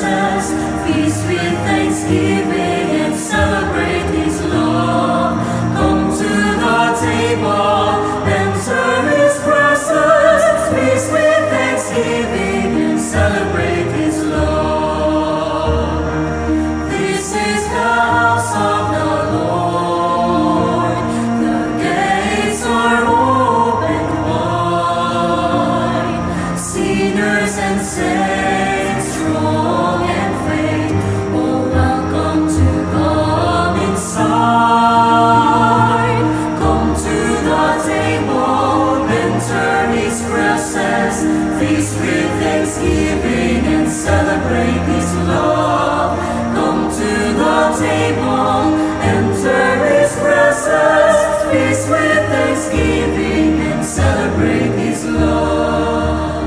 expresses. Feast with thanksgiving and celebrate His love. Come to the table, enter His presence. Feast with thanksgiving and celebrate His love. This is the house of the Lord. The gates are open wide. Sinners and saints, strong and faint, all welcome to come inside. Come to the table, enter His presence. Feast with thanksgiving and celebrate His love. Come to the table, enter His presence. Feast with thanksgiving and celebrate His love.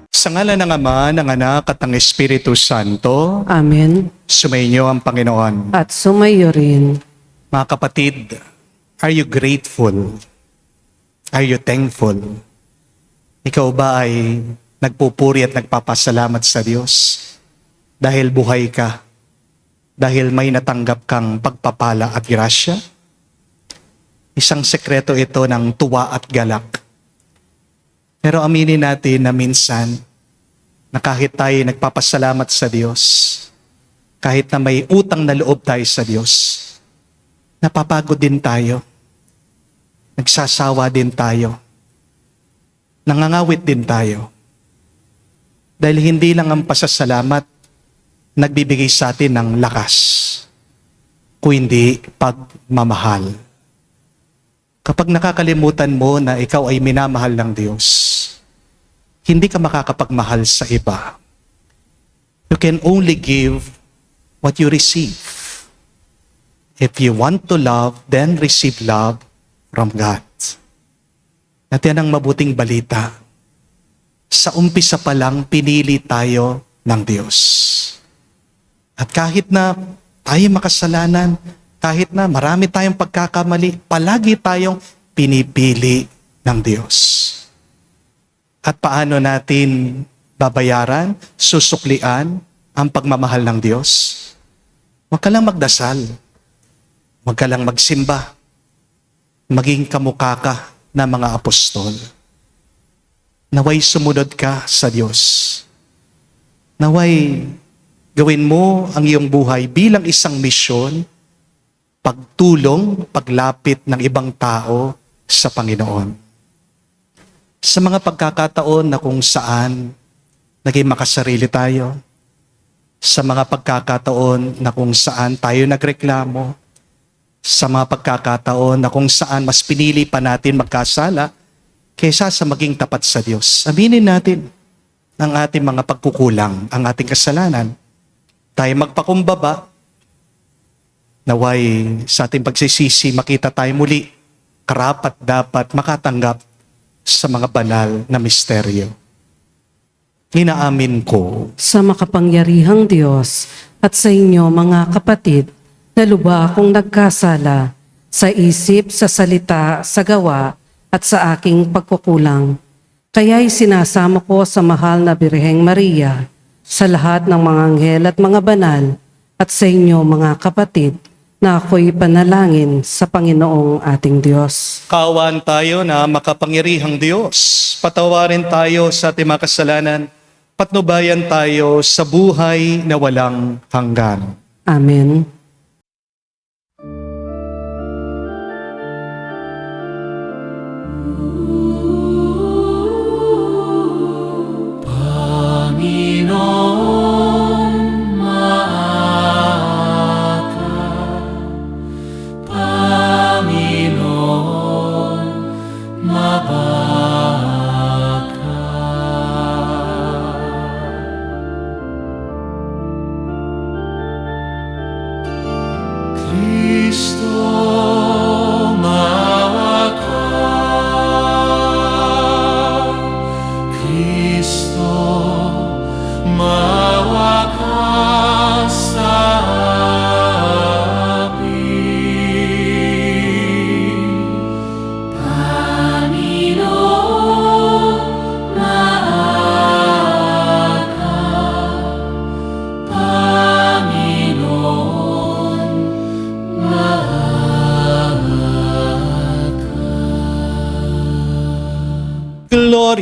Sa ngalan ng Ama, ng Anak at ng Espiritu Santo, Amen. sumainyo ang Panginoon. At sumayo rin. Mga kapatid, are you grateful? Are you thankful? Ikaw ba ay nagpupuri at nagpapasalamat sa Diyos dahil buhay ka? Dahil may natanggap kang pagpapala at grasya? Isang sekreto ito ng tuwa at galak. Pero aminin natin na minsan, na kahit tayo nagpapasalamat sa Diyos, kahit na may utang na loob tayo sa Diyos, napapagod din tayo. Nagsasawa din tayo. Nangangawit din tayo. Dahil hindi lang ang pasasalamat nagbibigay sa atin ng lakas, kundi pagmamahal. Kapag nakakalimutan mo na ikaw ay minamahal ng Diyos, hindi ka makakapagmahal sa iba. You can only give what you receive. If you want to love, then receive love from God. At yan ang mabuting balita. Sa umpisa pa lang, pinili tayo ng Diyos. At kahit na tayo makasalanan, kahit na marami tayong pagkakamali, palagi tayong pinipili ng Diyos. At paano natin babayaran, susuklian ang pagmamahal ng Diyos? Huwag ka lang magdasal. Huwag ka lang magsimba. Maging kamukha ka ng mga apostol. Naway sumunod ka sa Diyos. Naway gawin mo ang iyong buhay bilang isang misyon, pagtulong, paglapit ng ibang tao sa Panginoon. Sa mga pagkakataon na kung saan naging makasarili tayo, sa mga pagkakataon na kung saan tayo nagreklamo, sa mga pagkakataon na kung saan mas pinili pa natin magkasala kaysa sa maging tapat sa Diyos. Aminin natin ang ating mga pagkukulang, ang ating kasalanan. Tayo magpakumbaba, naway sa ating pagsisisi makita tayo muli, karapat dapat makatanggap sa mga banal na misteryo. Inaamin ko Sa makapangyarihang Diyos at sa inyo mga kapatid, na lubha akong nagkasala sa isip, sa salita, sa gawa, at sa aking pagkukulang. Kaya'y sinasamo ko sa mahal na Birheng Maria, sa lahat ng mga anghel at mga banal, at sa inyo mga kapatid, na ako'y panalangin sa Panginoong ating Diyos. kaawaan tayo na makapangyarihang Diyos. Patawarin tayo sa ating mga kasalanan. Patnubayan tayo sa buhay na walang hanggan. Amen. Panginoon, maaga. Panginoon, mabaga.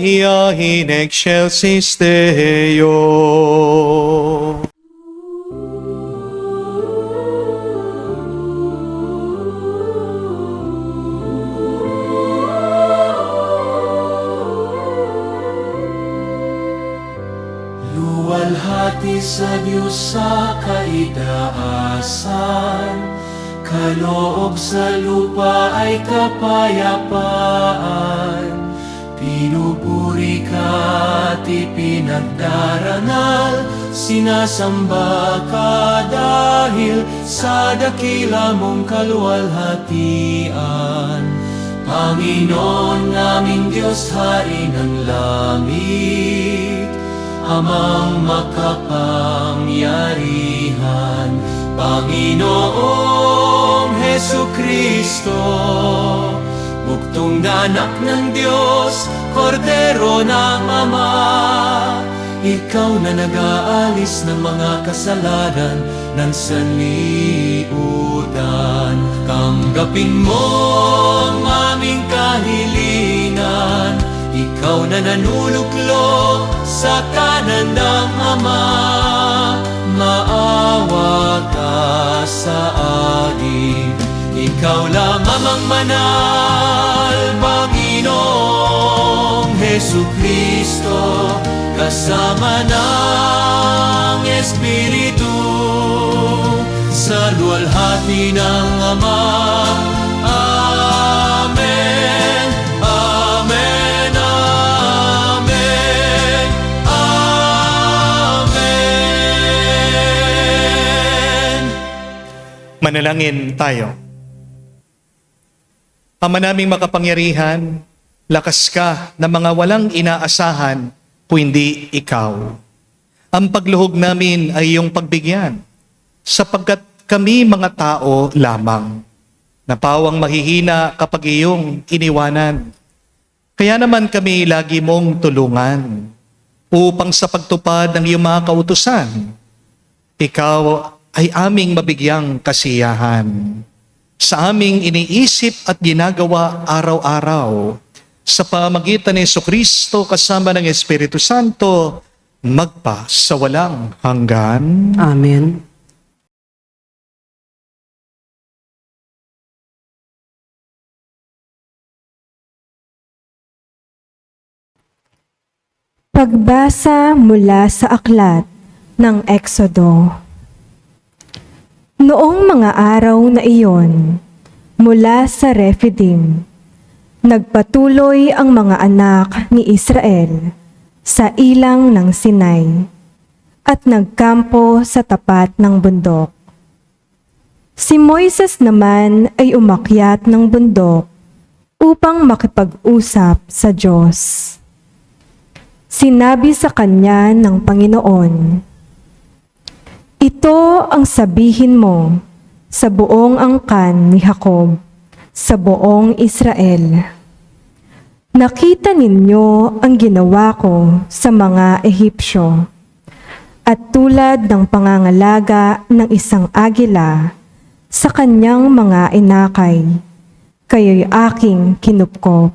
Maria in excelsis Deo. Luwalhati sa Diyos sa kaitaasan, kaloob sa lupa ay kapayapaan. Pinupuri ka at ipinagdarangal, sinasamba ka dahil sa dakila mong kaluwalhatian. Panginoon naming Diyos, Hari ng langit, Amang makapangyarihan, Panginoong Hesukristo, buktong na anak ng Diyos, Kordero ng Ama. Ikaw na nag-aalis ng mga kasalanan ng sanlibutan. Tanggapin mo ang aming kahilingan, ikaw na nanuluklok sa kanan ng Ama. Maawa ka sa akin, ikaw lang amang manal, Panginoong Hesukristo, kasama ng Espiritu, sa luwalhati ng Ama. Amen. Amen. Amen. Amen. Manalangin tayo. Ama naming makapangyarihan, lakas ka na mga walang inaasahan kung hindi ikaw. Ang pagluhog namin ay iyong pagbigyan, sapagkat kami mga tao lamang, napawang mahihina kapag iyong iniwanan. Kaya naman kami lagi mong tulungan, upang sa pagtupad ng iyong mga kautusan, ikaw ay aming mabigyang kasiyahan. Sa aming iniisip at ginagawa araw-araw, sa pamagitan ni Jesucristo kasama ng Espiritu Santo, magpa sa walang hanggan. Amen. Pagbasa mula sa aklat ng Eksodo. Noong mga araw na iyon, mula sa Rephidim, nagpatuloy ang mga anak ni Israel sa ilang ng Sinai at nagkampo sa tapat ng bundok. Si Moises naman ay umakyat ng bundok upang makipag-usap sa Diyos. Sinabi sa kanya ng Panginoon, "Ito ang sabihin mo sa buong angkan ni Jacob, sa buong Israel. Nakita ninyo ang ginawa ko sa mga Ehipsyo, at tulad ng pangangalaga ng isang agila sa kanyang mga inakay, kayo'y aking kinupkop.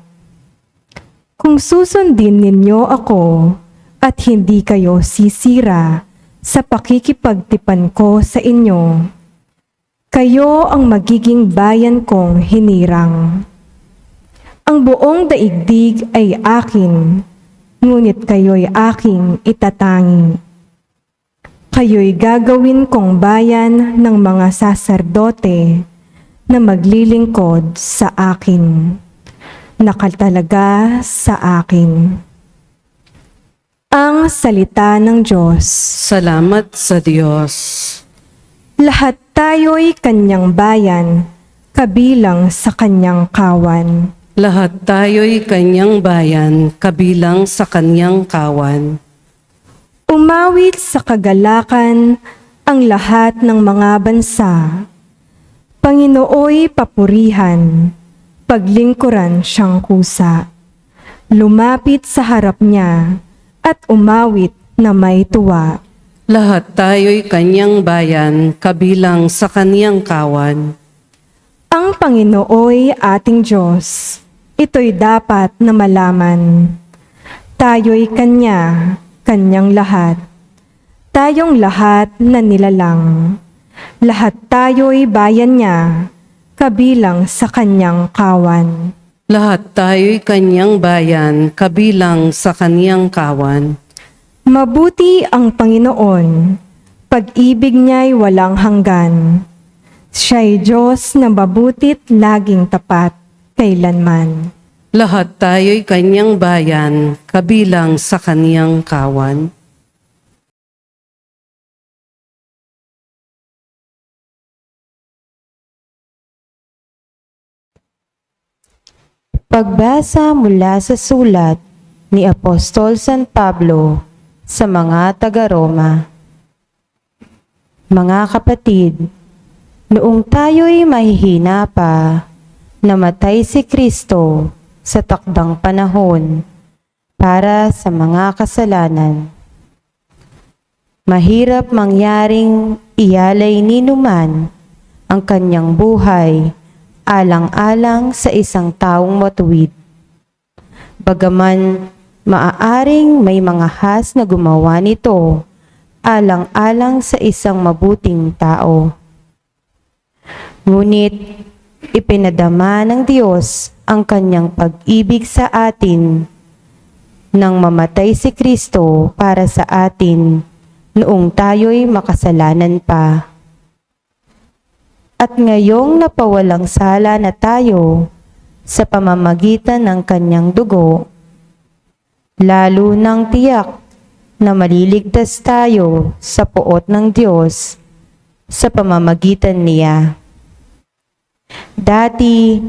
Kung susundin ninyo ako at hindi kayo sisira sa pakikipagtipan ko sa inyo, kayo ang magiging bayan kong hinirang. Ang buong daigdig ay akin, ngunit kayo'y aking itatangi. Kayo'y gagawin kong bayan ng mga saserdote na maglilingkod sa akin, nakatalaga sa akin." Ang salita ng Diyos. Salamat sa Diyos. Lahat tayo'y kanyang bayan, kabilang sa kanyang kawan. Lahat tayo'y kanyang bayan, kabilang sa kanyang kawan. Umawit sa kagalakan ang lahat ng mga bansa. Panginooy papurihan, paglingkuran siyang kusa. Lumapit sa harap niya at umawit na may tuwa. Lahat tayo'y kanyang bayan, kabilang sa kanyang kawan. Ang Panginooy ating Diyos, ito'y dapat na malaman. Tayo'y Kanya, Kanyang lahat. Tayong lahat na nilalang. Lahat tayo'y bayan niya, kabilang sa Kanyang kawan. Lahat tayo'y Kanyang bayan, kabilang sa Kanyang kawan. Mabuti ang Panginoon, pag-ibig niya'y walang hanggan. Siya'y Diyos na mabutit laging tapat, kailanman. Lahat tayo'y Kanyang bayan, kabilang sa Kanyang kawan. Pagbasa mula sa sulat ni Apostol San Pablo sa mga taga-Roma. Mga kapatid, noong tayo'y mahihina pa, namatay si Kristo sa takdang panahon para sa mga kasalanan. Mahirap mangyaring ialay ni numan ang kanyang buhay alang-alang sa isang taong matuwid. Bagaman maaaring may mga has na gumawa nito alang-alang sa isang mabuting tao. Ngunit ipinadama ng Diyos ang kanyang pag-ibig sa atin nang mamatay si Kristo para sa atin noong tayo'y makasalanan pa. At ngayong napawalang sala na tayo sa pamamagitan ng kanyang dugo, lalo nang tiyak na maliligtas tayo sa poot ng Diyos sa pamamagitan niya. Dati,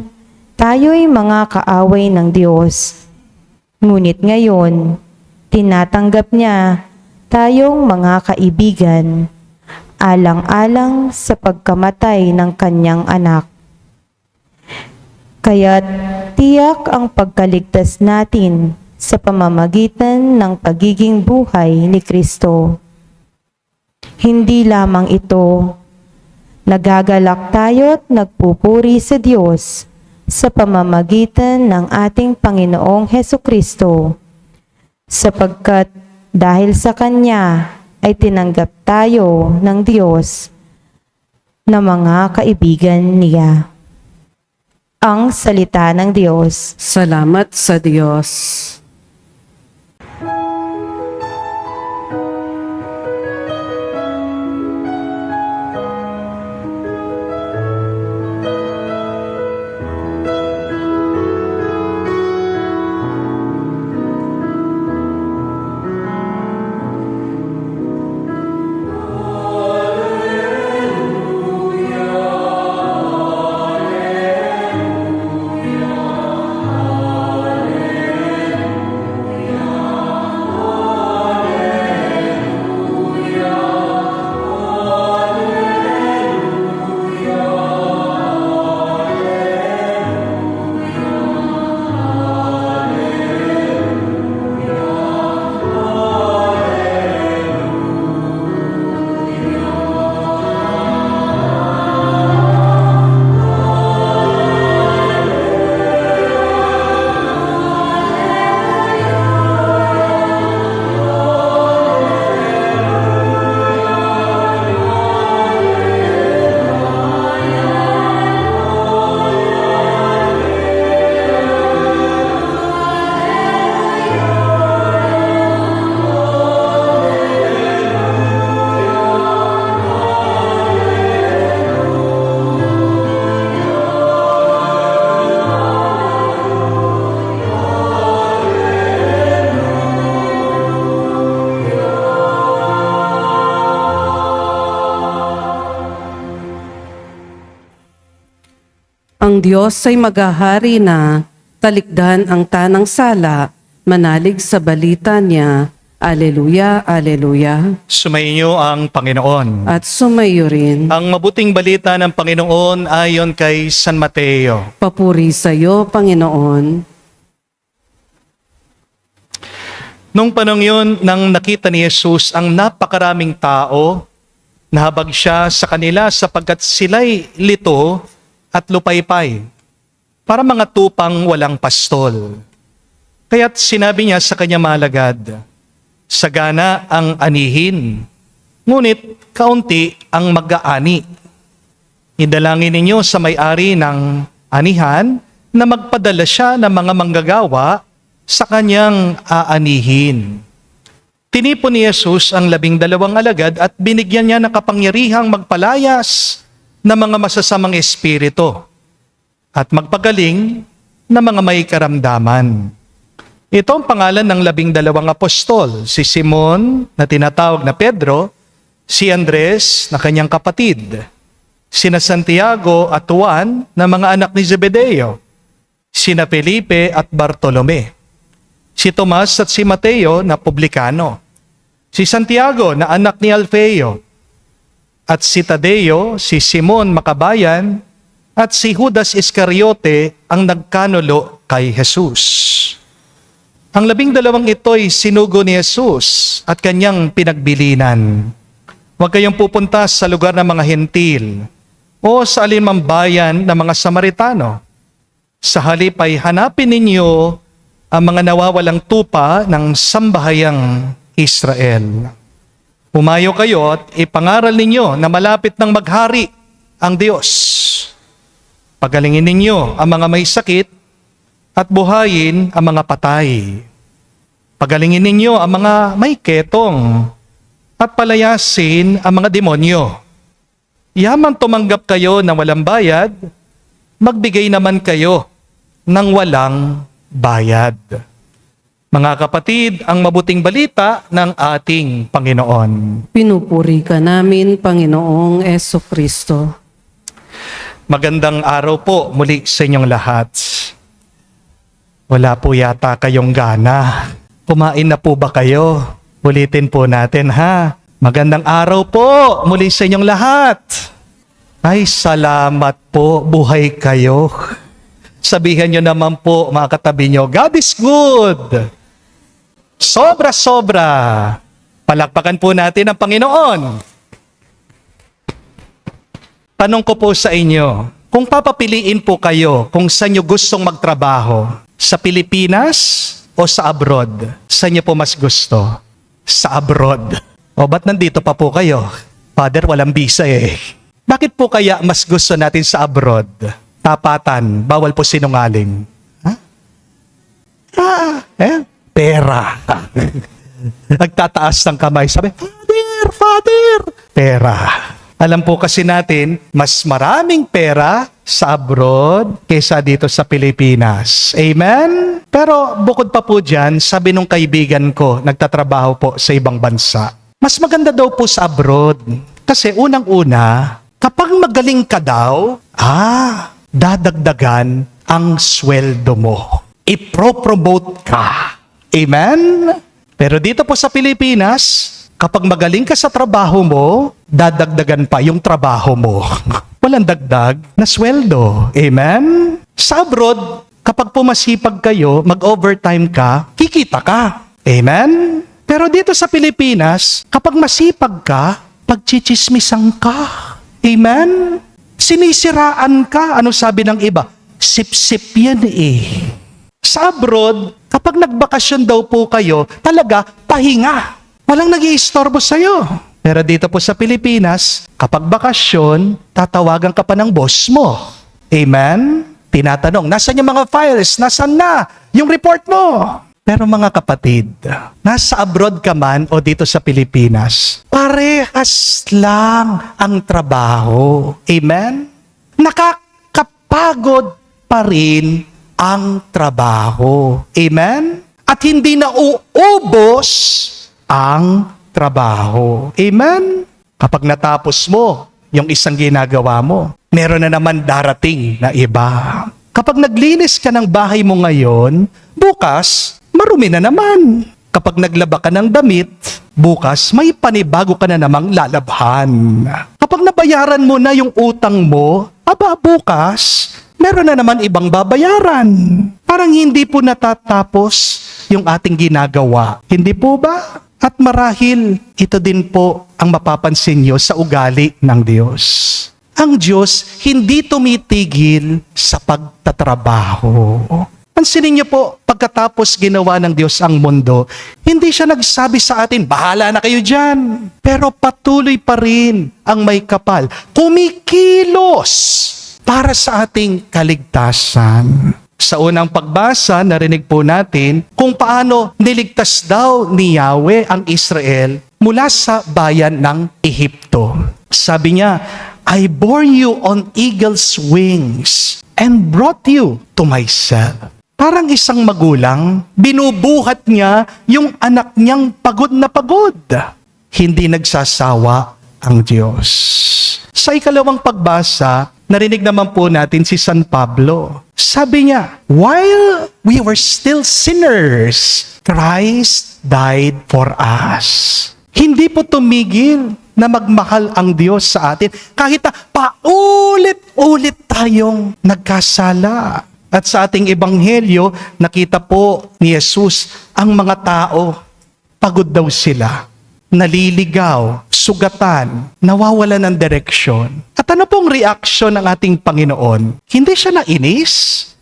tayo'y mga kaaway ng Diyos, ngunit ngayon, tinatanggap niya tayong mga kaibigan, alang-alang sa pagkamatay ng kanyang anak. Kaya't tiyak ang pagkaligtas natin sa pamamagitan ng pagiging buhay ni Kristo. Hindi lamang ito, nagagalak tayo't nagpupuri sa Diyos sa pamamagitan ng ating Panginoong Hesukristo, sapagkat dahil sa Kanya ay tinanggap tayo ng Diyos na mga kaibigan niya. Ang salita ng Diyos. Salamat sa Diyos. Ang Diyos ay maghahari na, talikdan ang tanang sala, manalig sa balita niya. Aleluya, aleluya. Sumainyo ang Panginoon. At sumayo rin. Ang mabuting balita ng Panginoon ayon kay San Mateo. Papuri sa iyo, Panginoon. Nung panong yun, nang nakita ni Jesus ang napakaraming tao, nahabag siya sa kanila sapagkat sila'y lito at lupaypay, para mga tupang walang pastol. Kaya't sinabi niya sa kanyang mga alagad, sagana ang anihin, ngunit kaunti ang mag-aani. Idalangin ninyo sa may-ari ng anihan na magpadala siya ng mga manggagawa sa kanyang aanihin. Tinipon ni Jesus ang 12 alagad at binigyan niya ng kapangyarihang magpalayas ng mga masasamang espiritu at magpagaling ng mga may karamdaman. Ito ang pangalan ng 12 apostol, si Simon na tinatawag na Pedro, si Andres na kanyang kapatid, sina Santiago at Juan na mga anak ni Zebedeo, sina Felipe at Bartolome, si Tomas at si Mateo na publikano, si Santiago na anak ni Alfeo, at si Tadeo, si Simon Makabayan, at si Judas Iscariote ang nagkanulo kay Jesus. Ang 12 ito'y sinugo ni Jesus at kanyang pinagbilinan. Huwag kayong pupunta sa lugar ng mga hentil o sa alinmang bayan ng mga Samaritano. Sa halip ay hanapin ninyo ang mga nawawalang tupa ng sambahayang Israel. Humayo kayo at ipangaral ninyo na malapit ng maghari ang Diyos. Pagalingin ninyo ang mga may sakit at buhayin ang mga patay. Pagalingin ninyo ang mga may ketong at palayasin ang mga demonyo. Yaman tumanggap kayo ng walang bayad, magbigay naman kayo ng walang bayad. Mga kapatid, ang mabuting balita ng ating Panginoon. Pinupuri ka namin, Panginoong Jesucristo. Magandang araw po muli sa inyong lahat. Wala po yata kayong gana. Kumain na po ba kayo? Ulitin po natin ha. Magandang araw po muli sa inyong lahat. Ay, salamat po. Buhay kayo. Sabihan nyo naman po mga katabi nyo, God is good. Sobra-sobra. Palakpakan po natin ang Panginoon. Tanong ko po sa inyo, kung papapiliin po kayo kung saan nyo gustong magtrabaho, sa Pilipinas o sa abroad, saan nyo po mas gusto? Sa abroad. O ba't nandito pa po kayo? Father, walang visa eh. Bakit po kaya mas gusto natin sa abroad? Tapatan, bawal po sinungaling. Pera. Nagtataas ng kamay, sabi, Father, pera. Alam po kasi natin, mas maraming pera sa abroad kaysa dito sa Pilipinas. Amen? Pero bukod pa po dyan, sabi nung kaibigan ko, nagtatrabaho po sa ibang bansa, mas maganda daw po sa abroad. Kasi unang-una, kapag magaling ka daw, dadagdagan ang sweldo mo. Ipro-promote ka. Amen? Pero dito po sa Pilipinas, kapag magaling ka sa trabaho mo, dadagdagan pa yung trabaho mo. Walang dagdag na sweldo. Amen? Sa abroad, kapag pumasipag kayo, mag-overtime ka, kikita ka. Amen? Pero dito sa Pilipinas, kapag masipag ka, pagchichismisan ka. Amen? Sinisiraan ka. Ano sabi ng iba? Sip-sip yan eh. Sa abroad, kapag nagbakasyon daw po kayo, talaga pahinga. Walang nag-iistorbo sa'yo. Pero dito po sa Pilipinas, kapag bakasyon, tatawagan ka pa ng boss mo. Amen? Tinatanong, nasan yung mga files? Nasan na yung report mo? Pero mga kapatid, nasa abroad ka man o dito sa Pilipinas, parehas lang ang trabaho. Amen? Nakakapagod pa rin ang trabaho. Amen? At hindi na uubos ang trabaho. Amen? Kapag natapos mo yung isang ginagawa mo, meron na naman darating na iba. Kapag naglinis ka ng bahay mo ngayon, bukas, marumi na naman. Kapag naglaba ka ng damit, bukas, may panibago ka na namang lalabhan. Kapag nabayaran mo na yung utang mo, bukas, meron na naman ibang babayaran. Parang hindi po natatapos yung ating ginagawa. Hindi po ba? At marahil, ito din po ang mapapansin nyo sa ugali ng Diyos. Ang Diyos hindi tumitigil sa pagtatrabaho. Pansinin niyo po, pagkatapos ginawa ng Diyos ang mundo, hindi siya nagsabi sa atin, bahala na kayo dyan. Pero patuloy pa rin ang may kapal, kumikilos para sa ating kaligtasan. Sa unang pagbasa, narinig po natin kung paano niligtas daw ni Yahweh ang Israel mula sa bayan ng Ehipto. Sabi niya, I bore you on eagle's wings and brought you to myself. Parang isang magulang, binubuhat niya yung anak niyang pagod na pagod. Hindi nagsasawa ang Diyos. Sa ikalawang pagbasa, narinig naman po natin si San Pablo. Sabi niya, while we were still sinners, Christ died for us. Hindi po tumigil na magmahal ang Diyos sa atin kahit na paulit-ulit tayong nagkasala. At sa ating ebanghelyo, nakita po ni Jesus ang mga tao, pagod daw sila, naliligaw, sugatan, nawawalan ng direksyon. At ano pong reaksyon ng ating Panginoon? Hindi siya nainis,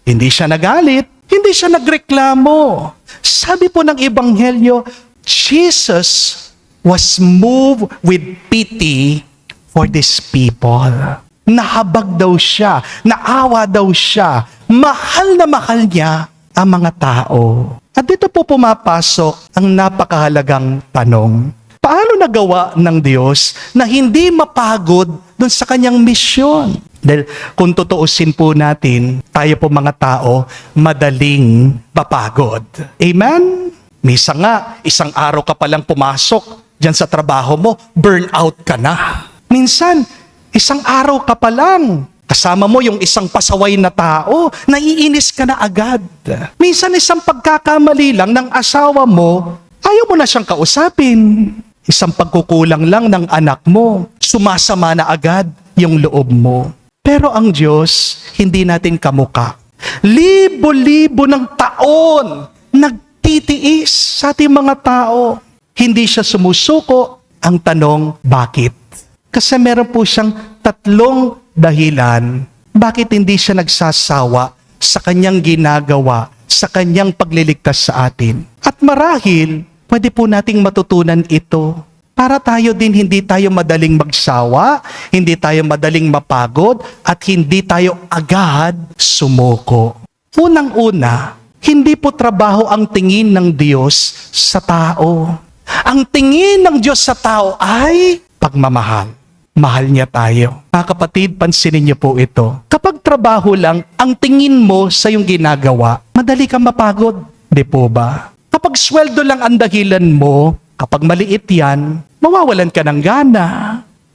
hindi siya nagalit, hindi siya nagreklamo. Sabi po ng ebanghelyo, Jesus was moved with pity for these people. Nahabag daw siya, naawa daw siya, mahal na mahal niya ang mga tao. At dito po pumapasok ang napakahalagang tanong. Paano nagawa ng Diyos na hindi mapagod dun sa kanyang misyon? Dahil kung tutuusin po natin, tayo po mga tao, madaling mapagod. Amen? Misa nga, isang araw ka palang pumasok dyan sa trabaho mo, burnout ka na. Minsan, isang araw ka pa lang, kasama mo yung isang pasaway na tao, naiinis ka na agad. Minsan isang pagkakamali lang ng asawa mo, ayaw mo na siyang kausapin. Isang pagkukulang lang ng anak mo, sumasama na agad yung loob mo. Pero ang Diyos, hindi natin kamuka. Libo-libo ng taon, nagtitiis sa ating mga tao. Hindi siya sumusuko. Ang tanong, bakit? Kasi meron po siyang 3 dahilan bakit hindi siya nagsasawa sa kanyang ginagawa, sa kanyang pagliligtas sa atin. At marahil, pwede po nating matutunan ito para tayo din hindi tayo madaling magsawa, hindi tayo madaling mapagod, at hindi tayo agad sumuko. Unang-una, hindi po trabaho ang tingin ng Diyos sa tao. Ang tingin ng Diyos sa tao ay pagmamahal. Mahal niya tayo. Mga kapatid, pansinin niyo po ito. Kapag trabaho lang, ang tingin mo sa iyong ginagawa, madali kang mapagod. Di po ba? Kapag sweldo lang ang dahilan mo, kapag maliit yan, mawawalan ka ng gana.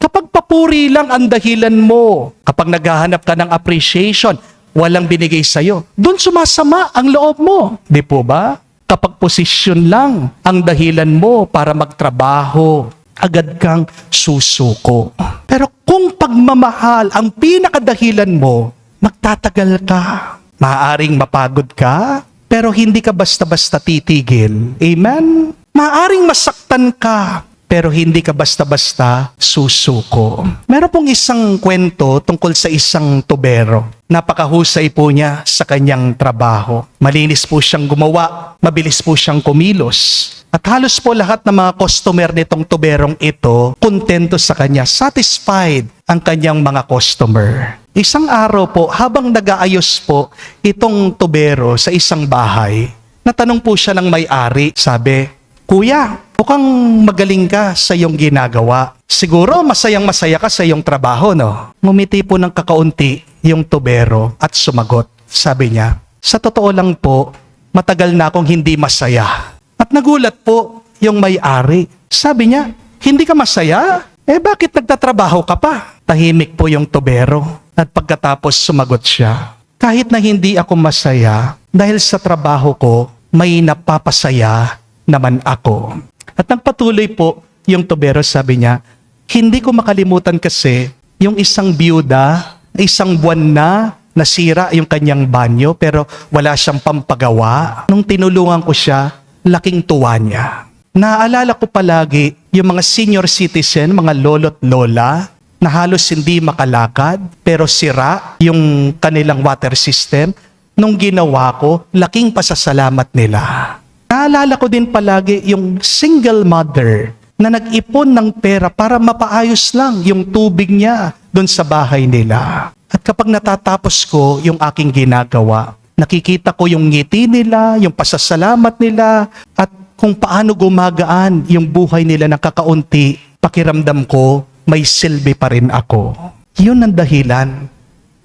Kapag papuri lang ang dahilan mo, kapag naghahanap ka ng appreciation, walang binigay sa'yo, doon sumasama ang loob mo. Di po ba? Kapag posisyon lang ang dahilan mo para magtrabaho, agad kang susuko. Pero kung pagmamahal ang pinakadahilan mo, magtatagal ka. Maaaring mapagod ka, pero hindi ka basta-basta titigil. Amen? Maaaring masaktan ka, pero hindi ka basta-basta susuko. Meron pong isang kwento tungkol sa isang tubero. Napakahusay po niya sa kanyang trabaho. Malinis po siyang gumawa, mabilis po siyang kumilos. At halos po lahat ng mga customer nitong tuberong ito, kontento sa kanya, satisfied ang kanyang mga customer. Isang araw po, habang nag-aayos po itong tubero sa isang bahay, natanong po siya ng may-ari, sabi, Kuya, mukhang magaling ka sa iyong ginagawa. Siguro masayang-masaya ka sa iyong trabaho, no? Ngumiti po ng kakaunti yung tubero at sumagot. Sabi niya, sa totoo lang po, matagal na akong hindi masaya. At nagulat po yung may-ari. Sabi niya, hindi ka masaya? Bakit nagtatrabaho ka pa? Tahimik po yung tubero. At pagkatapos sumagot siya, kahit na hindi ako masaya, dahil sa trabaho ko, may napapasaya naman ako. At nagpatuloy po yung tubero, sabi niya, hindi ko makalimutan kasi yung isang biyuda, isang buwan na nasira yung kanyang banyo pero wala siyang pampagawa. Nung tinulungan ko siya, laking tuwa niya. Naaalala ko palagi yung mga senior citizen, mga lolo't lola, na halos hindi makalakad, pero sira yung kanilang water system. nung ginawa ko, laking pasasalamat nila. Naalala ko din palagi yung single mother na nag-ipon ng pera para mapaayos lang yung tubig niya doon sa bahay nila. At kapag natatapos ko yung aking ginagawa, nakikita ko yung ngiti nila, yung pasasalamat nila, at kung paano gumagaan yung buhay nila ng kakaunti, pakiramdam ko, may silbi pa rin ako. Yun ang dahilan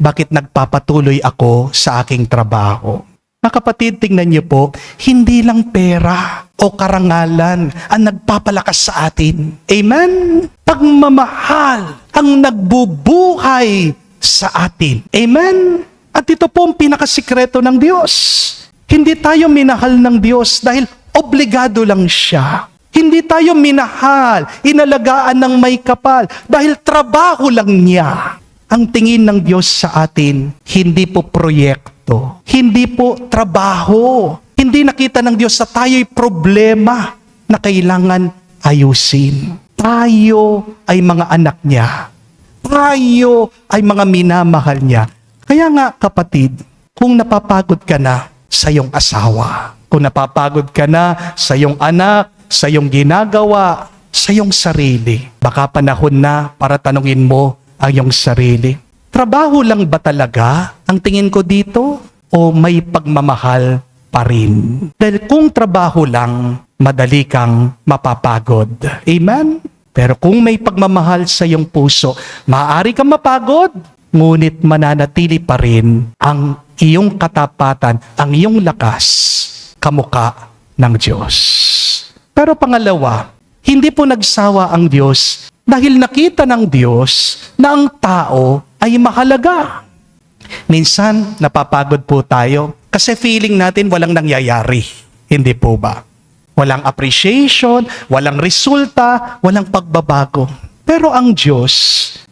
bakit nagpapatuloy ako sa aking trabaho. Mga kapatid, tingnan niyo po, hindi lang pera o karangalan ang nagpapalakas sa atin. Amen? Pagmamahal ang nagbubuhay sa atin. Amen? At ito po ang pinakasikreto ng Diyos. Hindi tayo minahal ng Diyos dahil obligado lang siya. Hindi tayo minahal, inalagaan ng may kapal dahil trabaho lang niya. Ang tingin ng Diyos sa atin, hindi po proyekto, hindi po trabaho. Hindi nakita ng Diyos sa tayo'y problema na kailangan ayusin. Tayo ay mga anak niya. Tayo ay mga minamahal niya. Kaya nga kapatid, kung napapagod ka na sa iyong asawa, kung napapagod ka na sa iyong anak, sa iyong ginagawa, sa iyong sarili, baka panahon na para tanungin mo ang iyong sarili. Trabaho lang ba talaga ang tingin ko dito? O may pagmamahal pa rin? Dahil kung trabaho lang, madali kang mapapagod. Amen? Pero kung may pagmamahal sa iyong puso, maaari kang mapagod, ngunit mananatili pa rin ang iyong katapatan, ang iyong lakas, kamukha ng Diyos. Pero pangalawa, hindi po nagsawa ang Diyos dahil nakita ng Diyos na ang tao ay mahalaga. Minsan, napapagod po tayo kasi feeling natin walang nangyayari. Hindi po ba? Walang appreciation, walang resulta, walang pagbabago. Pero ang Diyos,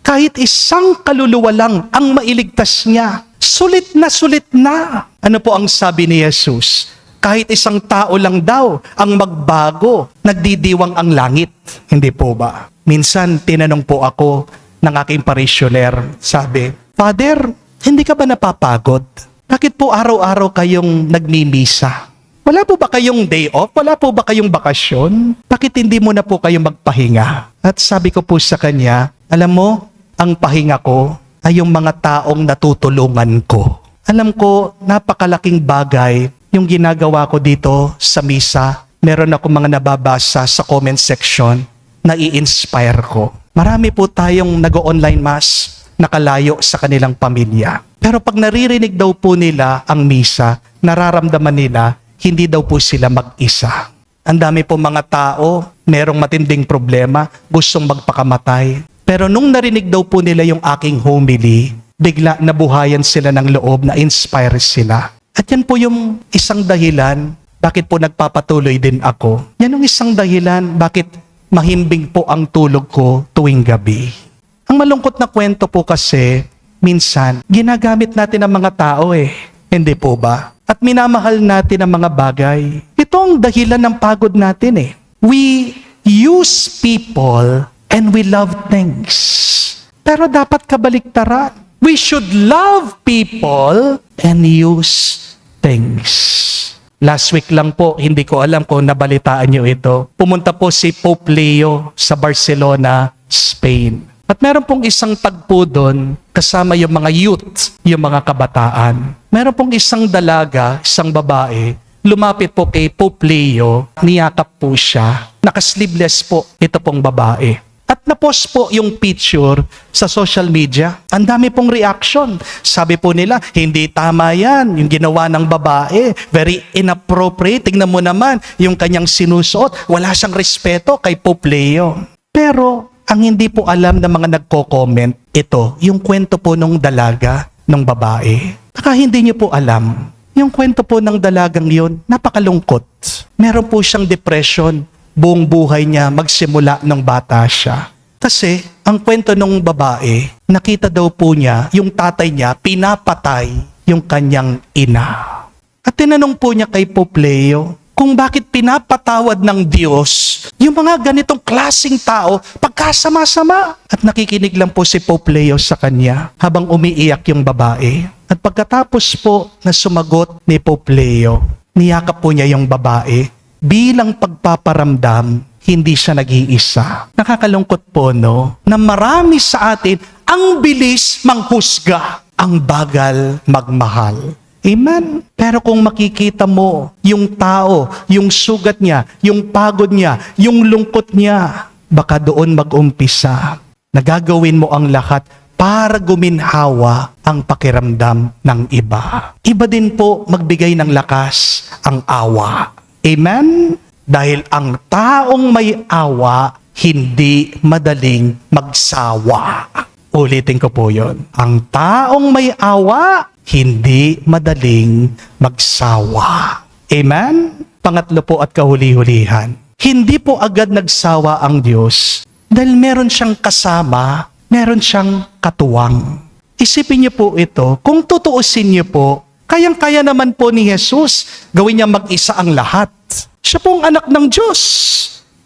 kahit isang kaluluwa lang ang mailigtas niya, sulit na sulit na. Ano po ang sabi ni Jesus? Kahit isang tao lang daw ang magbago, nagdidiwang ang langit. Hindi po ba? Minsan, tinanong po ako ng aking parishioner, sabi, Father, hindi ka ba napapagod? Bakit po araw-araw kayong nagmimisa? Wala po ba kayong day off? Wala po ba kayong bakasyon? Bakit hindi mo na po kayong magpahinga? At sabi ko po sa kanya, alam mo, ang pahinga ko ay yung mga taong natutulungan ko. Alam ko, napakalaking bagay yung ginagawa ko dito sa misa. Meron ako mga nababasa sa comment section na i-inspire ko. Marami po tayong nag-online mass, nakalayo sa kanilang pamilya. Pero pag naririnig daw po nila ang misa, nararamdaman nila, hindi daw po sila mag-isa. Ang dami po mga tao, merong matinding problema, gustong magpakamatay. Pero nung narinig daw po nila yung aking homily, bigla nabuhayan sila ng loob, na-inspire sila. At yan po yung isang dahilan, bakit po nagpapatuloy din ako. Yan yung isang dahilan, bakit mahimbing po ang tulog ko tuwing gabi. Ang malungkot na kwento po kasi, minsan, ginagamit natin ang mga tao Hindi po ba? At minamahal natin ang mga bagay. Ito ang dahilan ng pagod natin We use people and we love things. Pero dapat kabaliktaran. We should love people and use things. Last week lang po, hindi ko alam kung nabalitaan nyo ito. Pumunta po si Pope Leo sa Barcelona, Spain. At meron pong isang tagpo doon, kasama yung mga youth, yung mga kabataan. Meron pong isang dalaga, isang babae, lumapit po kay Pope Leo, niyakap po siya. Naka-sleeveless po ito pong babae. At na-post po yung picture sa social media. Ang dami pong reaction. Sabi po nila, hindi tama yan. Yung ginawa ng babae, very inappropriate. Tingnan mo naman yung kanyang sinusuot. Wala siyang respeto kay Pope Leo. Pero ang hindi po alam ng mga nagko-comment, ito, yung kwento po nung dalaga, nung babae. Baka hindi niyo po alam. Yung kwento po ng dalagang yun, napakalungkot. Meron po siyang depression. Buong buhay niya magsimula nung bata siya. Kasi ang kwento nung babae, nakita daw po niya yung tatay niya pinapatay yung kanyang ina. At tinanong po niya kay Pope Leo kung bakit pinapatawad ng Diyos yung mga ganitong klaseng tao pagkasama-sama. At nakikinig lang po si Pope Leo sa kanya habang umiiyak yung babae. At pagkatapos po na sumagot ni Pope Leo, niyakap po niya yung babae. Bilang pagpaparamdam, hindi siya nag-iisa. Nakakalungkot po, no? Na marami sa atin ang bilis manghusga, ang bagal magmahal. Amen? Pero kung makikita mo yung tao, yung sugat niya, yung pagod niya, yung lungkot niya, baka doon mag-umpisa. Nagagawin mo ang lahat para guminhawa ang pakiramdam ng iba. Iba din po magbigay ng lakas ang awa. Amen? Dahil ang taong may awa, hindi madaling magsawa. Ulitin ko po yun. Ang taong may awa, hindi madaling magsawa. Amen? Pangatlo po at kahuli-hulihan. Hindi po agad nagsawa ang Diyos dahil meron siyang kasama, meron siyang katuwang. Isipin niyo po ito, kung tutuusin niyo po, kayang-kaya naman po ni Jesus gawin niya mag-isa ang lahat. Siya pong anak ng Diyos.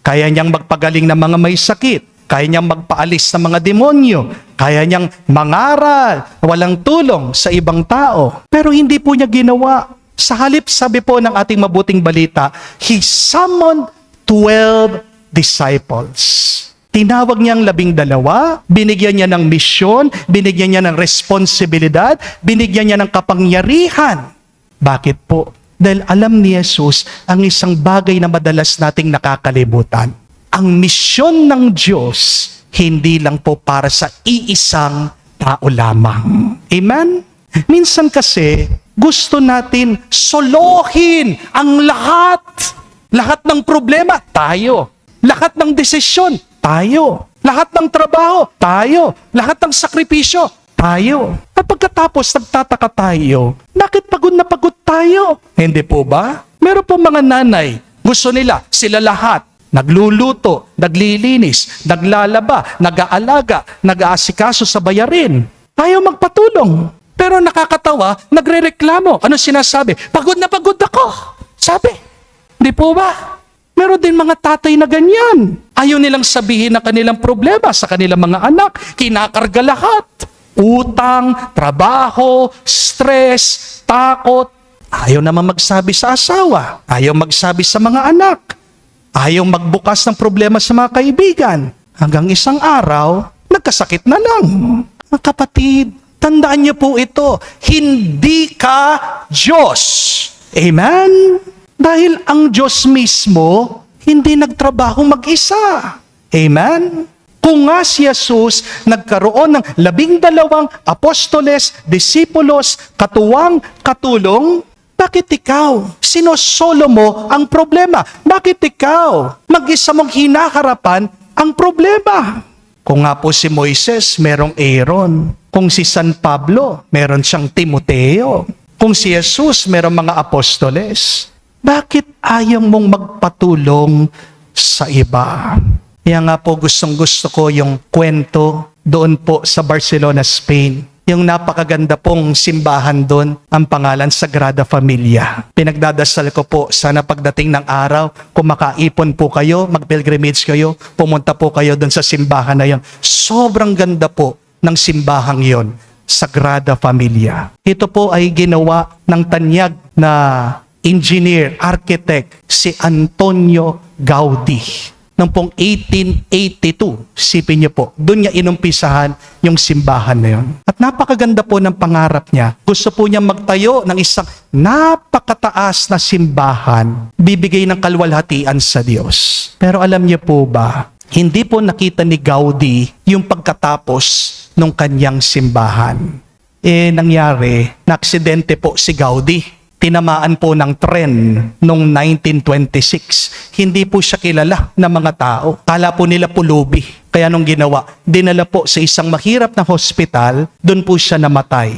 Kaya niyang magpagaling ng mga may sakit. Kaya niyang magpaalis ng mga demonyo. Kaya niyang mangaral, walang tulong sa ibang tao. Pero hindi po niya ginawa. Sa halip, sabi po ng ating mabuting balita, He summoned 12 disciples. Tinawag niya ang 12, binigyan niya ng misyon, binigyan niya ng responsibilidad, binigyan niya ng kapangyarihan. Bakit po? Dahil alam ni Jesus ang isang bagay na madalas nating nakakalimutan. Ang misyon ng Diyos, hindi lang po para sa iisang tao lamang. Amen? Minsan kasi, gusto natin solohin ang lahat. Lahat ng problema, tayo. Lahat ng desisyon, tayo. Lahat ng trabaho, tayo. Lahat ng sakripisyo, tayo. At pagkatapos, nagtataka tayo, bakit pagod na pagod tayo? Hindi po ba? Meron po mga nanay, gusto nila, sila lahat, nagluluto, naglilinis, naglalaba, nag-aalaga, nag-aasikaso sa bayarin. Tayo magpatulong. Pero nakakatawa, nagrereklamo. Ano sinasabi? Pagod na pagod ako. Sabi. Di po ba? Meron din mga tatay na ganyan. Ayaw nilang sabihin na kanilang problema sa kanilang mga anak. Kinakarga lahat. Utang, trabaho, stress, takot. Ayaw naman magsabi sa asawa. Ayaw magsabi sa mga anak. Ayaw magbukas ng problema sa mga kaibigan. Hanggang isang araw, nagkasakit na lang. Mga kapatid, tandaan niyo po ito. Hindi ka Diyos. Amen? Dahil ang Diyos mismo, hindi nagtrabaho mag-isa. Amen? Kung nga si Jesus nagkaroon ng 12 apostoles, disipulos, katuwang, katulong, bakit ikaw? Sinosolo mo ang problema. Bakit ikaw? Mag-isa mong hinaharapan ang problema. Kung nga po si Moises, merong Aaron. Kung si San Pablo, meron siyang Timoteo. Kung si Jesus, merong mga apostoles. Bakit ayaw mong magpatulong sa iba? Kaya nga po gustong-gusto ko yung kwento doon po sa Barcelona, Spain. Yung napakaganda pong simbahan doon, ang pangalan Sagrada Familia. Pinagdadasal ko po, sana pagdating ng araw, kung makaipon po kayo, mag-pilgrimage kayo, pumunta po kayo doon sa simbahan na yun. Sobrang ganda po ng simbahang yon, Sagrada Familia. Ito po ay ginawa ng tanyag na engineer, architect, si Antonio Gaudí. Noong pong 1882, sipin niyo po, doon niya inumpisahan yung simbahan na yun. At napakaganda po ng pangarap niya. Gusto po niya magtayo ng isang napakataas na simbahan, bibigay ng kalwalhatian sa Diyos. Pero alam niyo po ba, hindi po nakita ni Gaudí yung pagkatapos ng kanyang simbahan. Nangyari, na-aksidente po si Gaudí. Tinamaan po ng tren noong 1926. Hindi po siya kilala ng mga tao. Kala po nila pulubi. Kaya nung ginawa, dinala po sa isang mahirap na hospital, doon po siya namatay.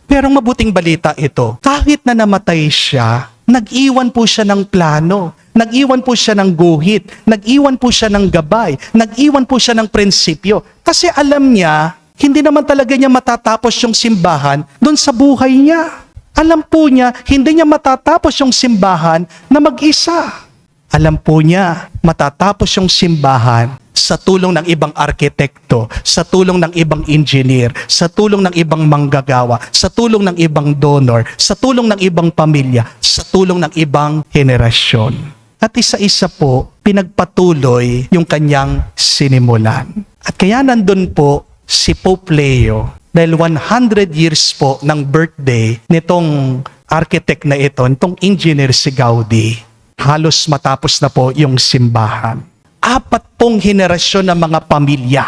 Pero mabuting balita ito, kahit na namatay siya, nag-iwan po siya ng plano, nag-iwan po siya ng guhit, nag-iwan po siya ng gabay, nag-iwan po siya ng prinsipyo. Kasi alam niya, hindi naman talaga niya matatapos yung simbahan doon sa buhay niya. Alam po niya, hindi niya matatapos yung simbahan na mag-isa. Alam po niya, matatapos yung simbahan sa tulong ng ibang arkitekto, sa tulong ng ibang engineer, sa tulong ng ibang manggagawa, sa tulong ng ibang donor, sa tulong ng ibang pamilya, sa tulong ng ibang henerasyon. At isa-isa po, pinagpatuloy yung kanyang sinimulan. At kaya nandun po si Pope Leo, dahil 100 years po ng birthday nitong architect na ito, nitong engineer si Gaudi. Halos matapos na po yung simbahan. 4 pong henerasyon ng mga pamilya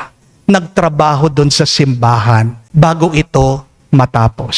nagtrabaho doon sa simbahan bago ito matapos.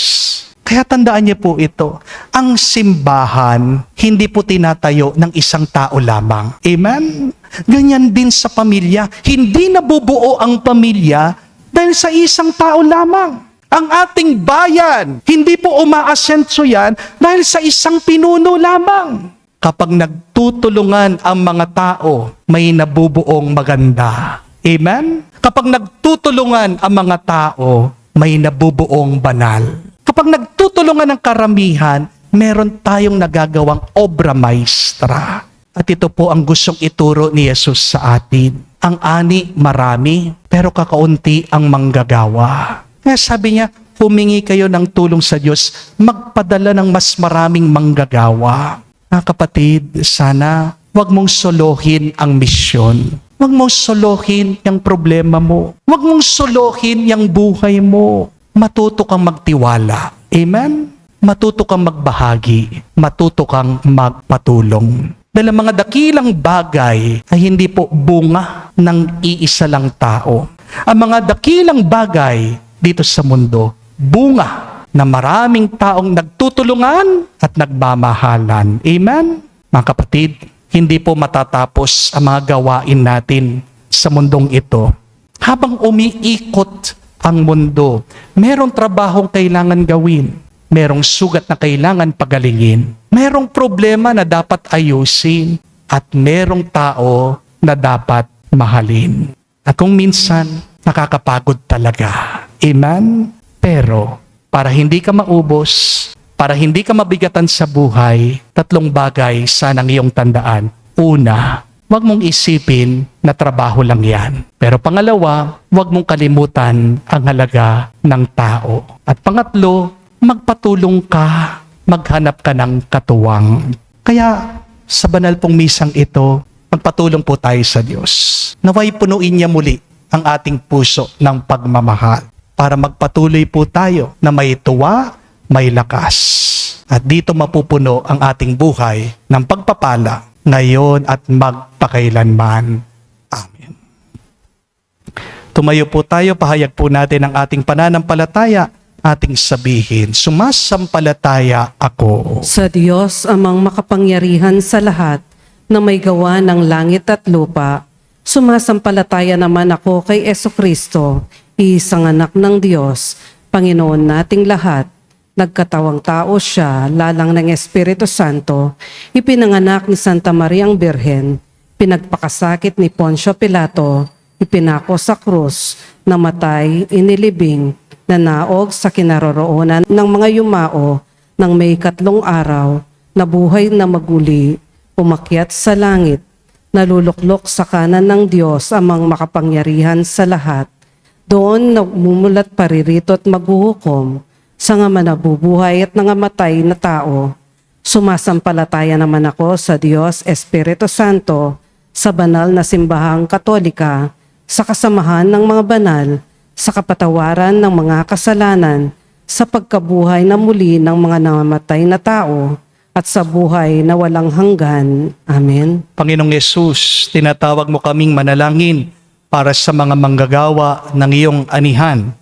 Kaya tandaan niyo po ito, ang simbahan hindi po tinatayo ng isang tao lamang. Amen? Ganyan din sa pamilya. Hindi nabubuo ang pamilya dahil sa isang tao lamang. Ang ating bayan, hindi po umaasenso yan dahil sa isang pinuno lamang. Kapag nagtutulungan ang mga tao, may nabubuong maganda. Amen? Kapag nagtutulungan ang mga tao, may nabubuong banal. Kapag nagtutulungan ng karamihan, meron tayong nagagawang obra maestra. At ito po ang gustong ituro ni Jesus sa atin. Ang ani marami, pero kakaunti ang manggagawa. Kaya sabi niya, humingi kayo ng tulong sa Diyos, magpadala ng mas maraming manggagawa. Mga kapatid, sana wag mong solohin ang misyon. Wag mong solohin yung problema mo. Wag mong solohin yung buhay mo. Matuto kang magtiwala. Amen? Matuto kang magbahagi. Matuto kang magpatulong. Dahil ang mga dakilang bagay ay hindi po bunga ng iisa lang tao. Ang mga dakilang bagay dito sa mundo, bunga na maraming taong nagtutulungan at nagmamahalan. Amen? Mga kapatid, hindi po matatapos ang mga gawain natin sa mundong ito. Habang umiikot ang mundo, merong trabahong kailangan gawin. Merong sugat na kailangan pagalingin. Merong problema na dapat ayusin. At merong tao na dapat mahalin. At kung minsan, nakakapagod talaga. Amen? Pero, para hindi ka maubos, para hindi ka mabigatan sa buhay, 3 bagay sanang iyong tandaan. Una, huwag mong isipin na trabaho lang yan. Pero pangalawa, huwag mong kalimutan ang halaga ng tao. At pangatlo, magpatulong ka, maghanap ka ng katuwang. Kaya sa banal pong misang ito, magpatulong po tayo sa Diyos. Naway punuin niya muli ang ating puso ng pagmamahal. Para magpatuloy po tayo na may tuwa, may lakas. At dito mapupuno ang ating buhay ng pagpapala ngayon at magpakailanman. Amen. Tumayo po tayo, pahayag po natin ang ating pananampalataya, ating sabihin, sumasampalataya ako Sa Diyos amang makapangyarihan sa lahat na may gawa ng langit at lupa, sumasampalataya naman ako kay Jesucristo, isang anak ng Diyos, Panginoon nating lahat. Nagkatawang tao siya, lalang ng Espiritu Santo, ipinanganak ni Santa Mariang Birhen, pinagpakasakit ni Poncio Pilato, ipinako sa krus, namatay, inilibing, nanaog sa kinaroroonan ng mga yumao, ng may 3 araw, nabuhay na maguli, umakyat sa langit, naluluklok sa kanan ng Diyos amang makapangyarihan sa lahat. Doon nagmumulat paririto at maghuhukom sa nga manabubuhay at nangamatay na tao. Sumasampalataya naman ako sa Diyos Espiritu Santo, sa banal na simbahang Katolika, sa kasamahan ng mga banal, sa kapatawaran ng mga kasalanan, sa pagkabuhay na muli ng mga nangamatay na tao, at sa buhay na walang hanggan. Amen. Panginoong Yesus, tinatawag mo kaming manalangin para sa mga manggagawa ng iyong anihan.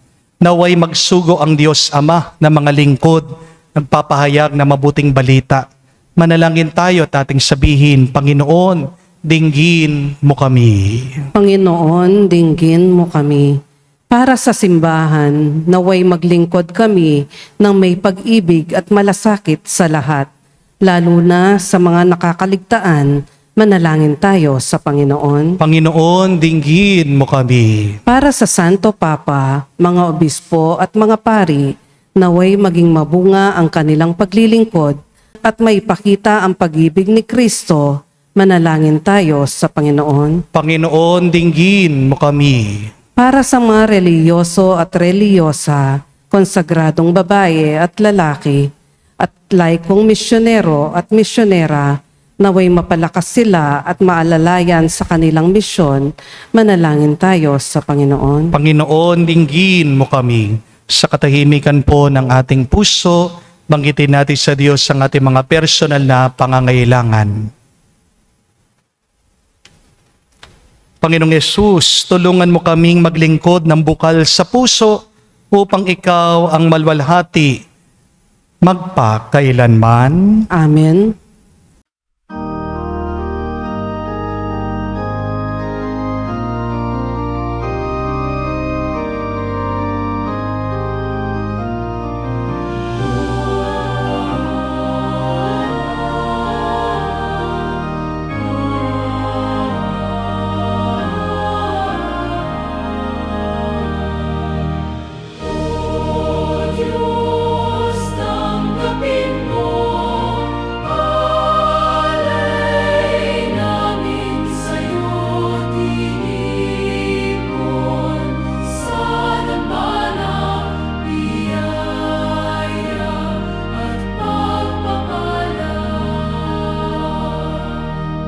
Naway magsugo ang Diyos Ama na mga lingkod, nagpapahayag na mabuting balita. Manalangin tayo at ating sabihin, Panginoon, dinggin mo kami. Panginoon, dinggin mo kami. Para sa simbahan, naway maglingkod kami ng may pag-ibig at malasakit sa lahat, lalo na sa mga nakakaligtaan. Manalangin tayo sa Panginoon. Panginoon, dinggin mo kami. Para sa Santo Papa, mga obispo at mga pari, naway maging mabunga ang kanilang paglilingkod at maipakita ang pag-ibig ni Kristo Manalangin tayo sa Panginoon. Panginoon, dinggin mo kami. Para sa mga reliyoso at reliyosa, konsagradong babae at lalaki, at laikong misyonero at misyonera, naway mapalakas sila at maalalayan sa kanilang misyon, manalangin tayo sa Panginoon. Panginoon, dinggin mo kami. Sa katahimikan po ng ating puso, banggitin natin sa Diyos ang ating mga personal na pangangailangan. Panginoong Yesus, tulungan mo kaming maglingkod ng bukal sa puso upang ikaw ang malwalhati magpakailanman. Amen. Diyos, tanggapin mo, alay namin sa'yo tinipon, sa dambana, biyaya at pagpapala.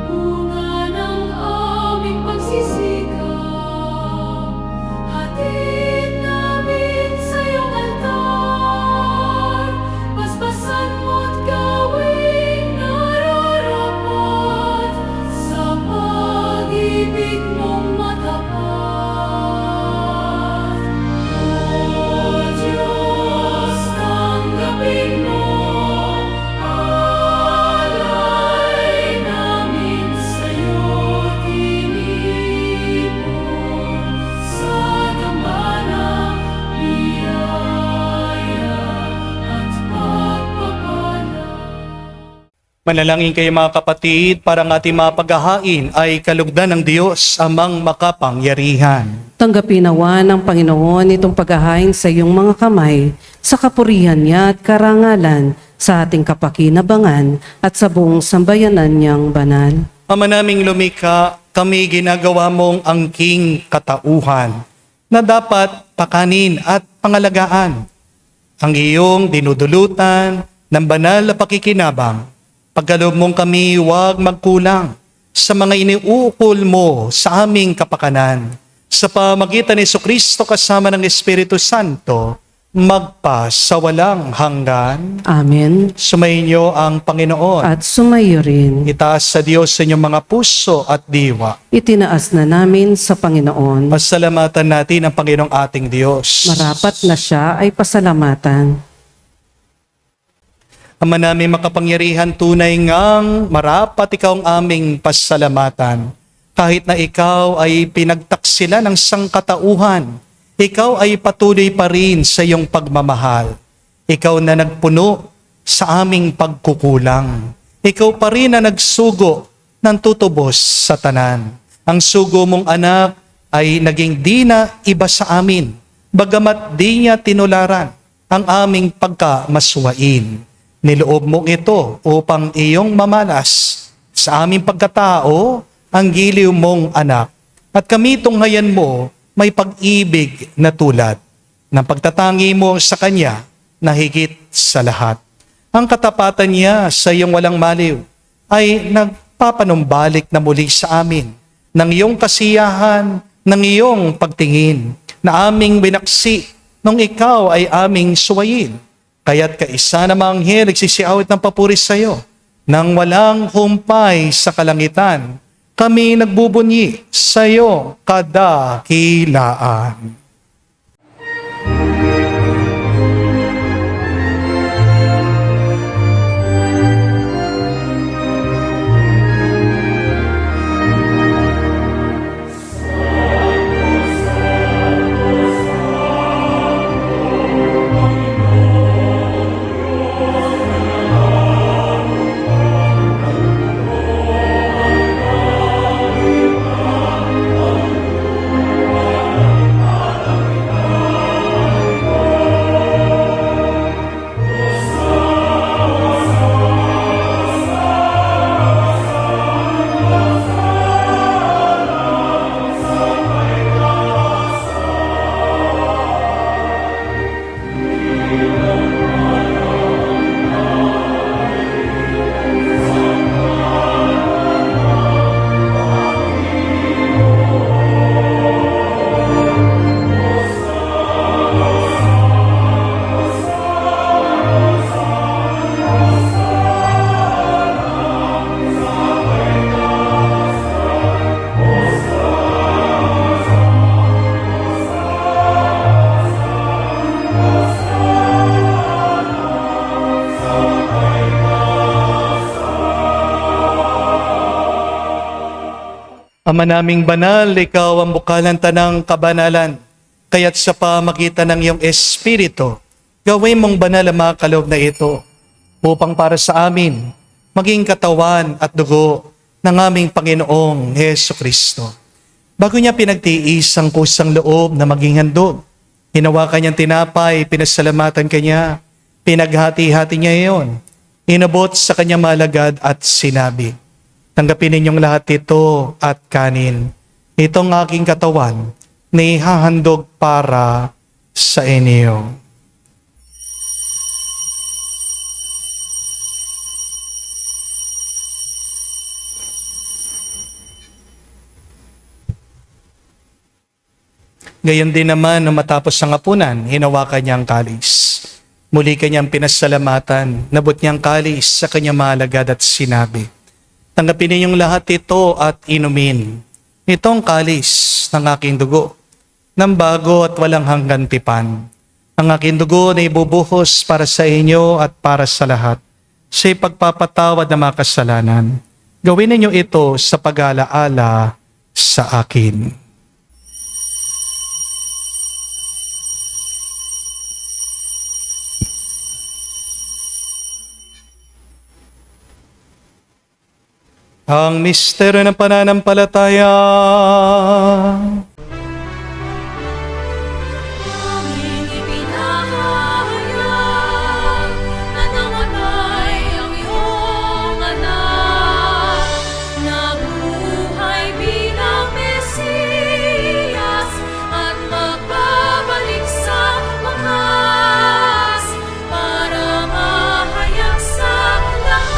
Bunga ng aming pagsisikap, hatid namin sa iyong altar. Basbasan mo't gawing nararapat sa pag-ibig mong matapat. O Diyos, tanggapin mo, alay namin sa'yo tinipon, sa dambana, biyaya at pagpapala. Manalangin kayo mga kapatid para ang ating mga paghahain ay kalugdan ng Diyos amang makapangyarihan. Tanggapin nawa ng Panginoon itong paghahain sa iyong mga kamay, sa kapurihan niya at karangalan, sa ating kapakinabangan at sa buong sambayanan niyang banal. Ama naming lumikha, kami ginagawa mong angking katauhan na dapat pakanin at pangalagaan. Ang iyong dinudulutan ng banal na pakikinabang, pagkaloob mong kami huwag magkulang sa mga iniukol mo sa aming kapakanan. Sa pamagitan ni Jesucristo kasama ng Espiritu Santo, magpasawalang hanggan. Amen. Sumainyo ang Panginoon. At sumayo rin. Itaas sa Diyos sa inyong mga puso at diwa. Itinaas na namin sa Panginoon. Pasalamatan natin ang Panginoong ating Diyos. Marapat na siya ay pasalamatan. Ama namin makapangyarihan, tunay ngang marapat ikaw ang aming pasalamatan. Kahit na ikaw ay pinagtaksila ng sangkatauhan, ikaw ay patuloy pa rin sa iyong pagmamahal. Ikaw na nagpuno sa aming pagkukulang. Ikaw pa rin na nagsugo ng tutubos sa tanan. Ang sugo mong anak ay naging di na iba sa amin, bagamat di niya tinularan ang aming pagkamaswain. Niloob mo ito upang iyong mamalas sa aming pagkatao ang giliw mong anak. At kami tunghayan mo may pag-ibig na tulad ng pagtatangi mo sa Kanya na higit sa lahat. Ang katapatan niya sa iyong walang maliw ay nagpapanumbalik na muli sa amin ng iyong kasiyahan, ng iyong pagtingin na aming binaksi nung ikaw ay aming suwayin. Kaya't kaisa na mga anghel nagsisiawit ng papuri sa iyo. Nang walang humpay sa kalangitan, kami nagbubunyi sa iyo kadakilaan. Ama naming banal, ikaw ang bukalan tanang kabanalan. Kaya't sa pamagitan ng iyong Espiritu, gawin mong banal ang mga kaloob na ito upang para sa amin maging katawan at dugo ng aming Panginoong Heso Kristo. Bago niya pinagtiis ang kusang loob na maging handog, hinawakan niyang tinapay, pinasalamatan kanya, pinaghati-hati niya iyon, inabot sa kanyang malagad at sinabi, tanggapin ninyong lahat ito at kanin. Itong aking katawan na ihahandog para sa inyo. Gayon din naman nung matapos ang hapunan, hinawakan niya ang kalis. Muli kanyang pinasalamatan, nabot niyang kalis sa kanyang malagad at sinabi, tanggapin ninyong lahat ito at inumin. Itong kalis ng aking dugo, ng bago at walang hanggan tipan. Ang aking dugo na ibubuhos para sa inyo at para sa lahat, sa ipagpapatawad ng mga kasalanan. Gawin ninyo ito sa pag-alaala sa akin. Ang misteryo ng pananampalataya. Aming ipinahayag na namatay ang iyong anak, nabuhay bilang Mesiyas at magbabalik sa wakas para mahayag sa lahat.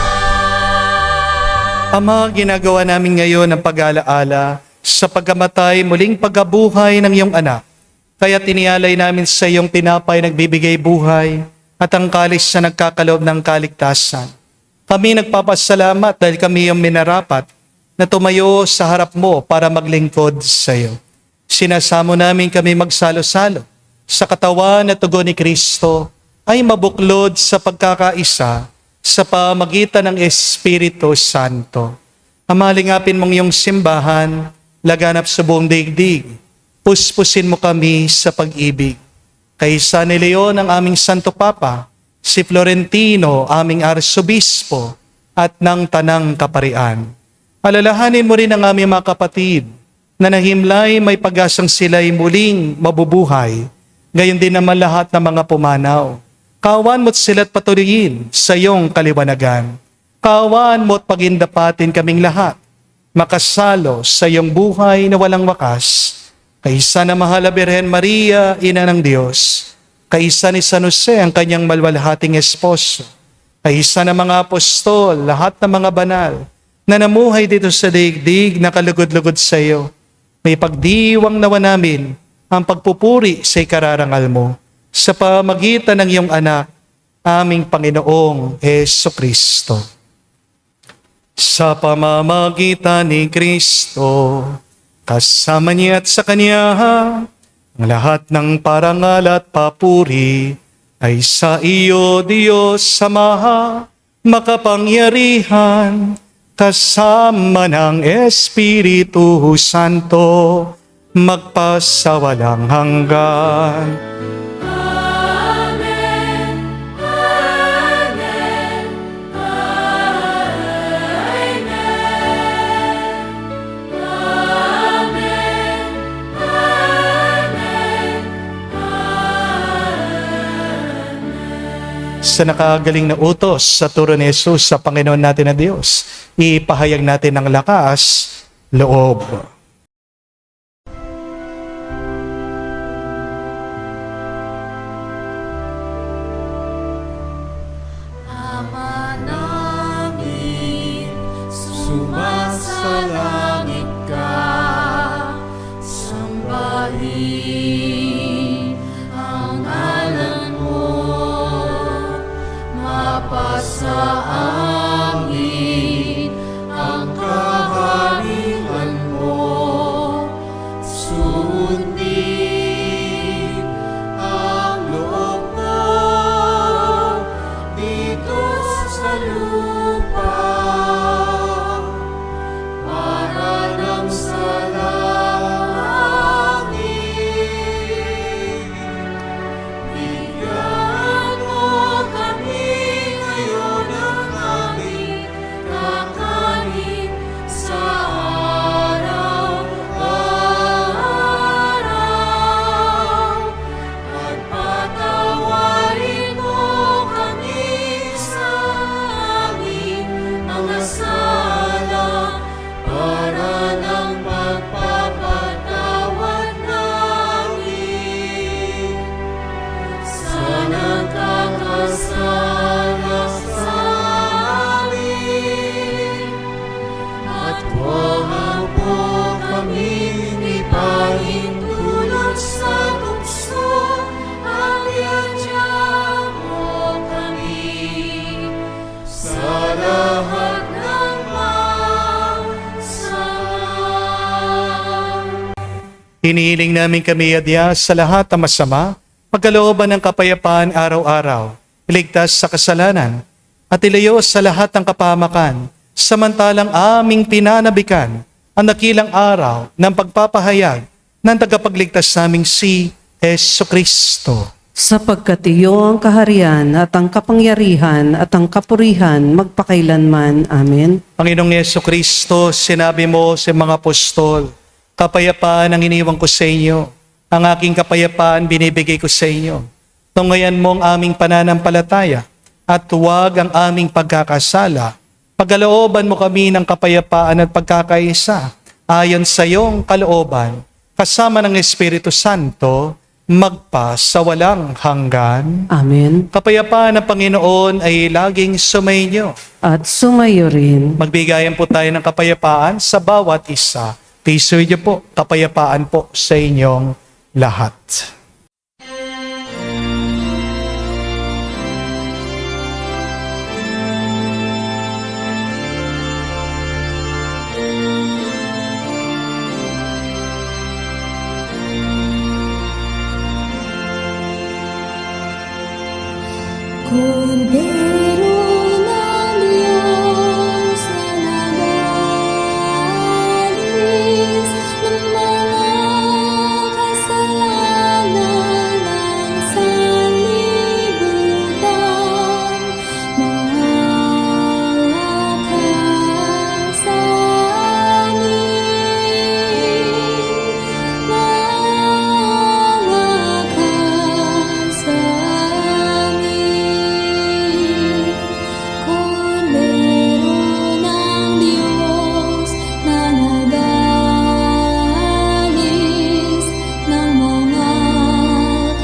Ama, ginagawa namin ngayon ang pag-alaala sa pagkamatay, muling pagkabuhay ng iyong anak. Kaya tinialay namin sa iyong tinapay nagbibigay buhay at ang kalis na nagkakaloob ng kaligtasan. Kami nagpapasalamat dahil kami yung minarapat na tumayo sa harap mo para maglingkod sa iyo. Sinasamo namin kami magsalo-salo sa katawan at tugon ni Kristo ay mabuklod sa pagkakaisa sa pamagitan ng Espiritu Santo. Amalingapin mong iyong simbahan, laganap sa buong daigdig. Puspusin mo kami sa pag-ibig. Kay San Leon ang aming Santo Papa, si Florentino aming Arsobispo, at ng Tanang Kaparian. Alalahanin mo rin ang aming mga kapatid na nahimlay may pag-asang sila'y muling mabubuhay. Gayon din naman lahat ng mga pumanaw. Kawan mo't sila't patuloyin sa iyong kaliwanagan. Kawan mo't pagindapatin kaming lahat, makasalo sa iyong buhay na walang wakas. Kaisa na mahal na Birhen Maria, Ina ng Diyos. Kaisa ni San Jose, ang kanyang malwalhating esposo. Kaisa na mga apostol, lahat ng mga banal, na namuhay dito sa daigdig na kalugod-lugod sa iyo. May pagdiwang nawa namin ang pagpupuri sa ikararangal mo sa pamagitan ng iyong anak, aming Panginoong Heso Kristo. Sa pamamagitan ni Kristo, kasama niya at sa Kanya, ang lahat ng parangal at papuri ay sa iyo, Diyos Ama, makapangyarihan, kasama ng Espiritu Santo, magpasawalang hanggan. Sa nakagaling na utos sa turo ni Jesus sa Panginoon natin na Diyos, ipahayag natin ng lakas, loob. Ama namin, sumasalangit ka, sambahin ang ngalan mo, mapasa amin ang kaharian mo, Hinihiling namin kami, Adya, sa lahat ng masama, pagkalooban ng kapayapaan araw-araw, iligtas sa kasalanan, at ilayo sa lahat ng kapahamakan, samantalang aming pinanabikan ang dakilang araw ng pagpapahayag ng tagapagligtas naming si Jesucristo. Sapagkat iyo ang kaharian at ang kapangyarihan at ang kapurihan magpakailanman. Amen. Panginoong Jesucristo, sinabi mo sa mga apostol, kapayapaan ang iniwan ko sa inyo, ang aking kapayapaan binibigay ko sa inyo. Tungayan mo ang aming pananampalataya at huwag ang aming pagkakasala. Pagkalooban mo kami ng kapayapaan at pagkakaisa ayon sa iyong kalooban, kasama ng Espiritu Santo, magpa sa walang hanggan. Amen. Kapayapaan ng Panginoon ay laging sumainyo. At sumayo rin. Magbigayan po tayo ng kapayapaan sa bawat isa. Piso niyo po, kapayapaan po sa inyong lahat. Kordero ng Diyos na nag-aalis ng mga kasalanan ng sanlibutan, maawa ka sa amin, maawa ka sa amin. Kordero ng Diyos na nag-aalis ng mga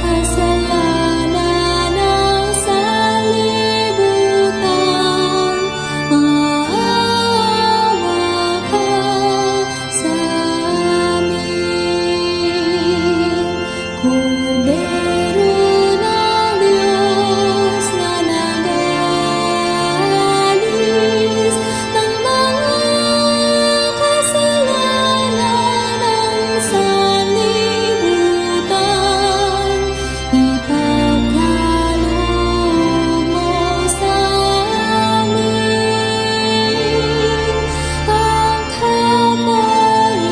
kasalanan ng sanlibutan, maawa ka sa amin. Kordero ng Diyos na nag-aalis ng mga kasalanan ng sanlibutan, ipagkaloob mo sa amin ang kapayapaan.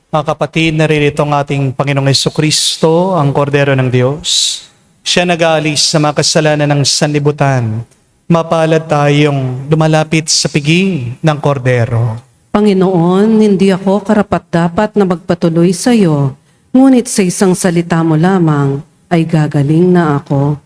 Mga kapatid, naririto ang ating Panginoong Jesucristo, ang Kordero ng Diyos. Siya nag-aalis sa mga kasalanan ng sanlibutan. Mapalad tayong lumalapit sa piging ng Kordero. Panginoon, hindi ako karapat-dapat na magpatuloy sa iyo, ngunit sa isang salita mo lamang ay gagaling na ako.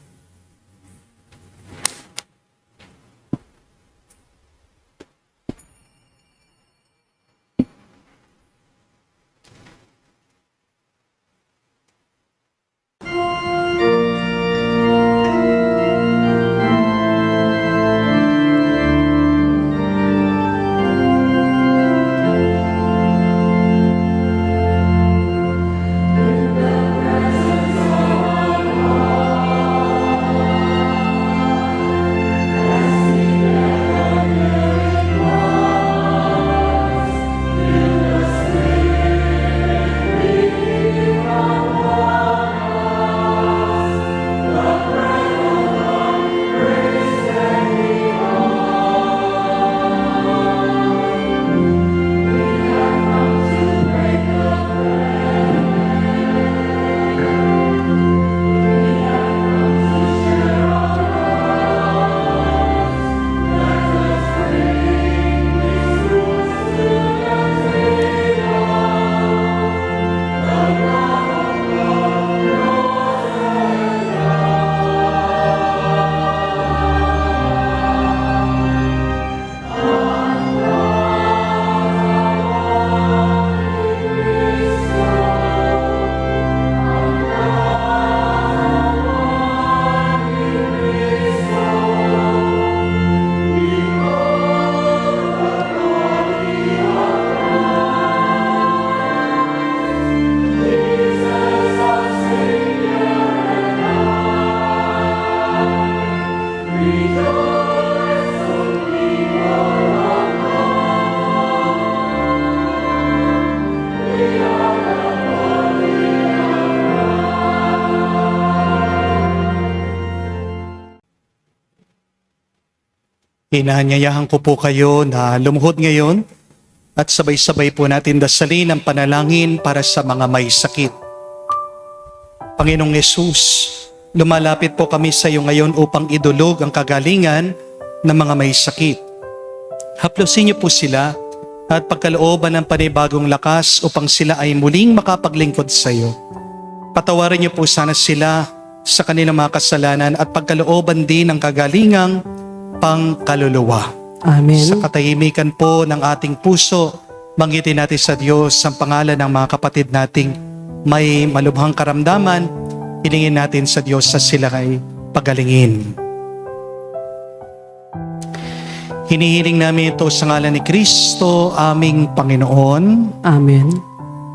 Inaanyayahan ko po kayo na lumuhod ngayon at sabay-sabay po natin dasalin ang panalangin para sa mga may sakit. Panginoong Yesus, lumalapit po kami sa iyo ngayon upang idulog ang kagalingan ng mga may sakit. Haplusin niyo po sila at pagkalooban ng panibagong lakas upang sila ay muling makapaglingkod sa iyo. Patawarin niyo po sana sila sa kanilang mga kasalanan at pagkalooban din ng kagalingang pangkaluluwa. Amen. Sa katahimikan po ng ating puso, banggitin natin sa Diyos ang pangalan ng mga kapatid nating may malubhang karamdaman. Hilingin natin sa Diyos sa sila ay pagalingin. Hinihiling namin ito sa ngalan ni Kristo, aming Panginoon. Amen.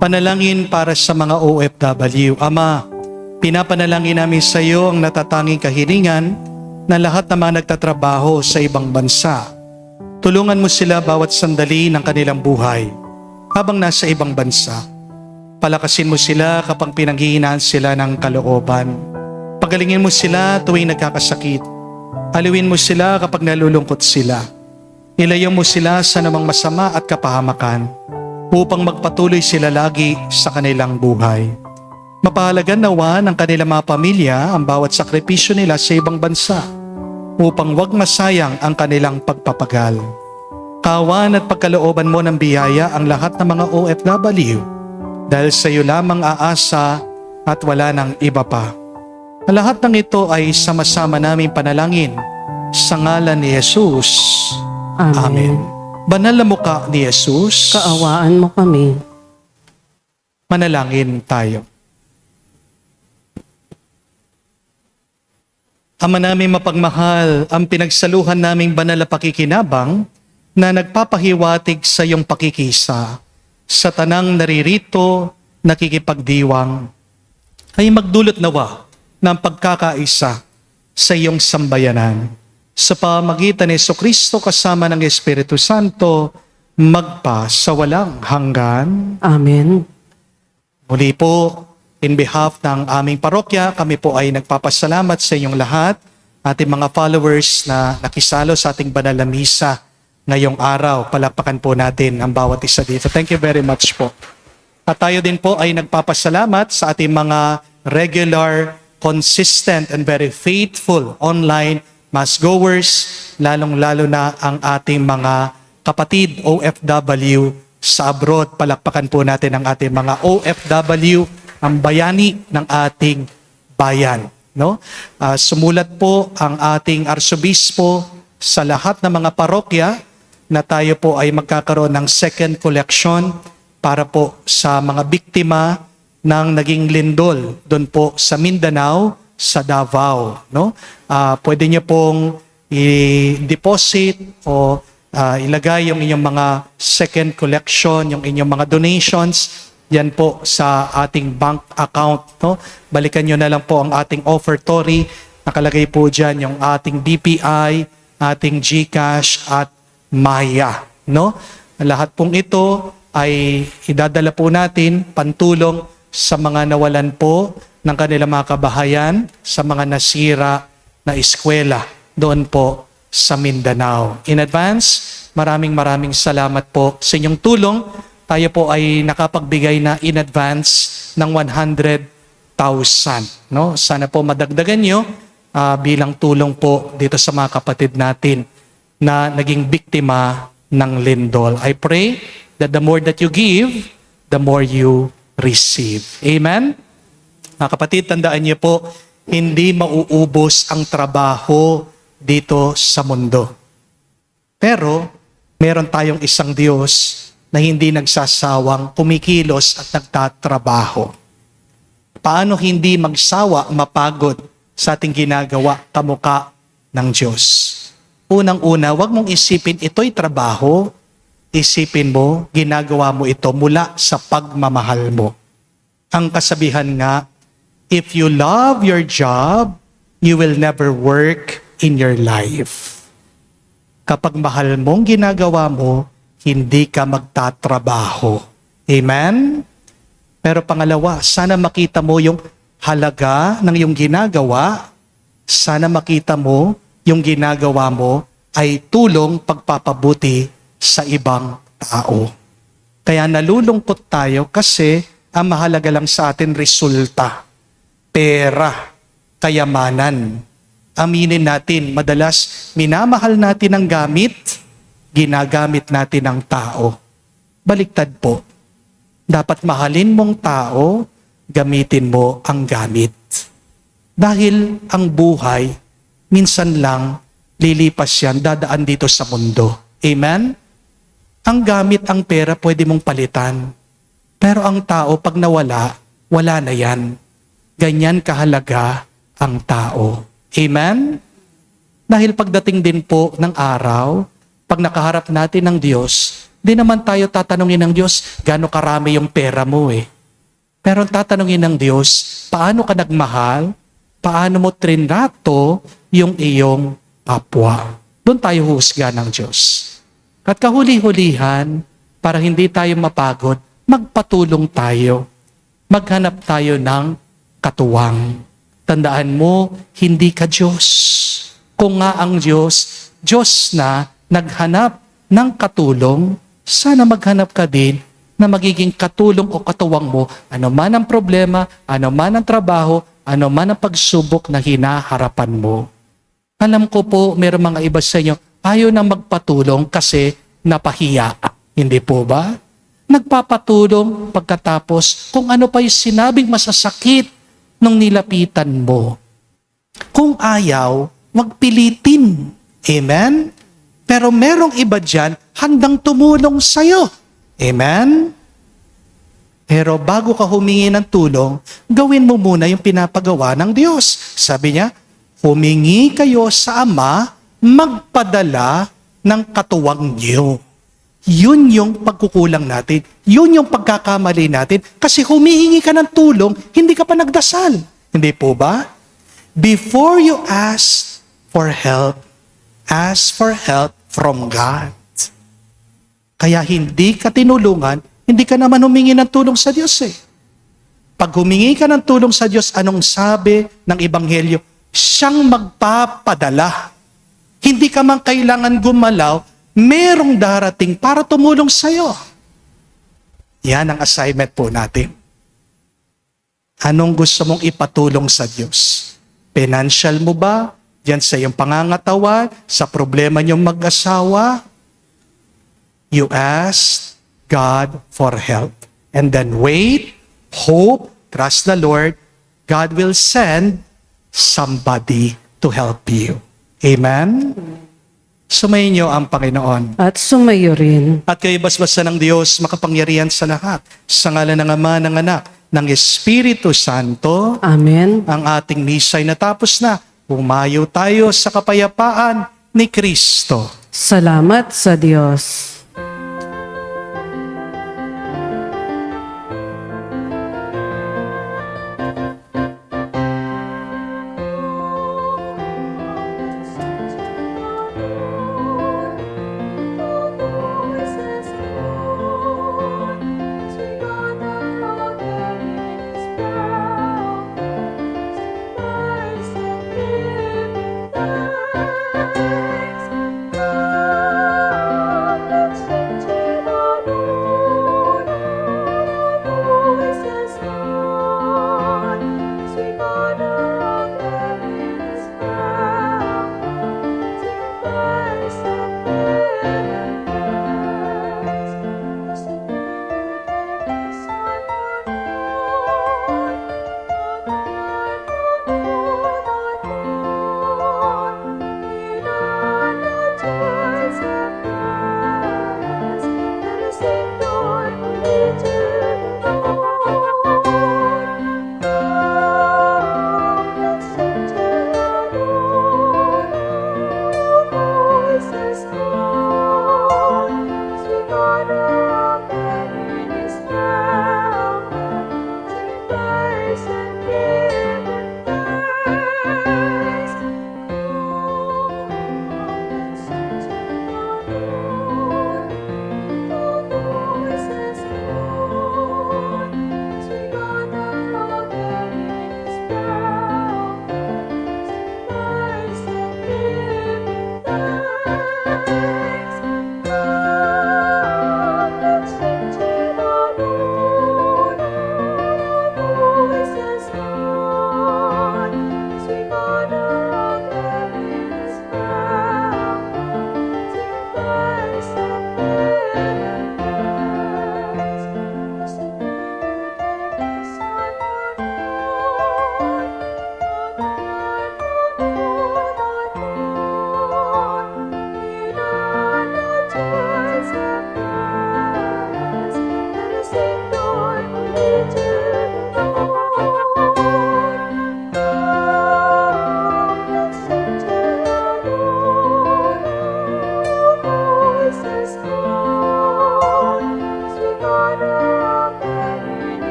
Panalangin para sa mga OFW. Ama, pinapanalangin namin sa iyo ang natatanging kahilingan na lahat ng mga nagtatrabaho sa ibang bansa. Tulungan mo sila bawat sandali ng kanilang buhay habang nasa ibang bansa. Palakasin mo sila kapag pinanghihinaan sila ng kalooban. Pagalingin mo sila tuwing nagkakasakit. Aliwin mo sila kapag nalulungkot sila. Ilayo mo sila sa namang masama at kapahamakan upang magpatuloy sila lagi sa kanilang buhay. Mapahalagan nawa ng kanilang mga pamilya ang bawat sakripisyo nila sa ibang bansa upang wag masayang ang kanilang pagpapagal. Kawan at pagkalooban mo ng biyaya ang lahat ng mga OFW dahil sa iyo lamang aasa at wala ng iba pa. Ang lahat ng ito ay sama-sama naming panalangin sa ngalan ni Jesus. Amen. Banal na mukha ni Jesus, Kaawaan mo kami. manalangin tayo. Ama namin mapagmahal, ang pinagsaluhan naming banal na pakikinabang na nagpapahiwatig sa iyong pakikisa sa tanang naririto, nakikipagdiwang, ay magdulot nawa ng pagkakaisa sa iyong sambayanan. Sa pamagitan ni Jesucristo kasama ng Espiritu Santo, magpa sa walang hanggan. Amen. Muli po, in behalf ng aming parokya, kami po ay nagpapasalamat sa inyong lahat, ating mga followers na nakisalo sa ating banal na misa ngayong araw. Palakpakan po natin ang bawat isa dito. Thank you very much po. At tayo din po ay nagpapasalamat sa ating mga regular, consistent, and very faithful online mass goers, lalong-lalo na ang ating mga kapatid OFW sa abroad. Palakpakan po natin ang ating mga OFW, ang bayani ng ating bayan. No? Sumulat po ang ating arsobispo sa lahat ng mga parokya na tayo po ay magkakaroon ng second collection para po sa mga biktima ng naging lindol doon po sa Mindanao, sa Davao. No? Pwede niyo pong i-deposit o ilagay yung inyong mga second collection, yung inyong mga donations, yan po sa ating bank account. No? Balikan nyo na lang po ang ating offertory. Nakalagay po dyan yung ating BPI, ating GCash at Maya. No? Lahat pong ito ay idadala po natin pantulong sa mga nawalan po ng kanilang mga kabahayan, sa mga nasira na eskwela doon po sa Mindanao. In advance, maraming salamat po sa inyong tulong. Tayo po ay nakapagbigay na in advance ng 100,000. No? Sana po madagdagan nyo bilang tulong po dito sa mga kapatid natin na naging biktima ng lindol. I pray that the more that you give, the more you receive. Amen? Mga kapatid, tandaan niyo po, hindi mauubos ang trabaho dito sa mundo. Pero, meron tayong isang Diyos na hindi nagsasawang kumikilos at nagtatrabaho. Paano hindi magsawa, mapagod sa ating ginagawa kamukha ng Diyos? Unang-una, huwag mong isipin ito'y trabaho. Isipin mo, ginagawa mo ito mula sa pagmamahal mo. Ang kasabihan nga, if you love your job, you will never work in your life. Kapag mahal mong ginagawa mo, hindi ka magtatrabaho. Amen? Pero pangalawa, sana makita mo yung halaga ng iyong ginagawa. Sana makita mo yung ginagawa mo ay tulong pagpapabuti sa ibang tao. Kaya nalulungkot tayo kasi ang mahalaga lang sa atin resulta, pera, kayamanan. Aminin natin, madalas minamahal natin ang gamit, ginagamit natin ang tao. Baliktad po. Dapat mahalin mong tao, gamitin mo ang gamit. Dahil ang buhay, minsan lang, lilipas yan, dadaan dito sa mundo. Amen? Ang gamit, ang pera, pwede mong palitan. Pero ang tao, pag nawala, wala na yan. Ganyan kahalaga ang tao. Amen? Dahil pagdating din po ng araw, pag nakaharap natin ng Diyos, di naman tayo tatanungin ng Diyos, gaano karami yung pera mo eh. Pero tatanungin ng Diyos, paano ka nagmahal? Paano mo trinato yung iyong kapwa? Doon tayo husga ng Diyos. At kahuli-hulihan, para hindi tayo mapagod, magpatulong tayo. Maghanap tayo ng katuwang. Tandaan mo, hindi ka Diyos. Kung nga ang Diyos, Diyos na naghanap ng katulong, sana maghanap ka din na magiging katulong o katuwang mo, ano man ang problema, ano man ang trabaho, ano man ang pagsubok na hinaharapan mo. Alam ko po, meron mga iba sa inyo, ayaw na magpatulong kasi napahiya. Hindi po ba? Nagpapatulong pagkatapos kung ano pa yung sinabing masasakit nung nilapitan mo. Kung ayaw, wag pilitin. Amen? Pero merong iba dyan, handang tumulong sa'yo. Amen? Pero bago ka humingi ng tulong, gawin mo muna yung pinapagawa ng Diyos. Sabi niya, humingi kayo sa Ama, magpadala ng katuwang niyo. Yun yung pagkukulang natin. Yun yung pagkakamali natin. Kasi humihingi ka ng tulong, hindi ka pa nagdasal. Hindi po ba? Before you ask for help from God. Kaya hindi ka tinulungan, hindi ka naman humingi ng tulong sa Diyos eh. Pag humingi ka ng tulong sa Diyos, anong sabi ng Ebanghelyo? Siyang magpapadala. Hindi ka man kailangan gumalaw, merong darating para tumulong sa'yo. Yan ang assignment po natin. Anong gusto mong ipatulong sa Diyos? Financial mo ba? Diyan sa iyong pangangatawan, sa problema niyong mag-asawa? You ask God for help. And then wait, hope, trust the Lord. God will send somebody to help you. Amen? Sumayin niyo ang Panginoon. At sumayo rin. At kayo basbasa ng Diyos, makapangyarihan sa lahat. Sa ngalan ng Ama, ng Anak, ng Espiritu Santo, Amen. ang ating misa'y natapos na. Humayo tayo sa kapayapaan ni Kristo. Salamat sa Diyos.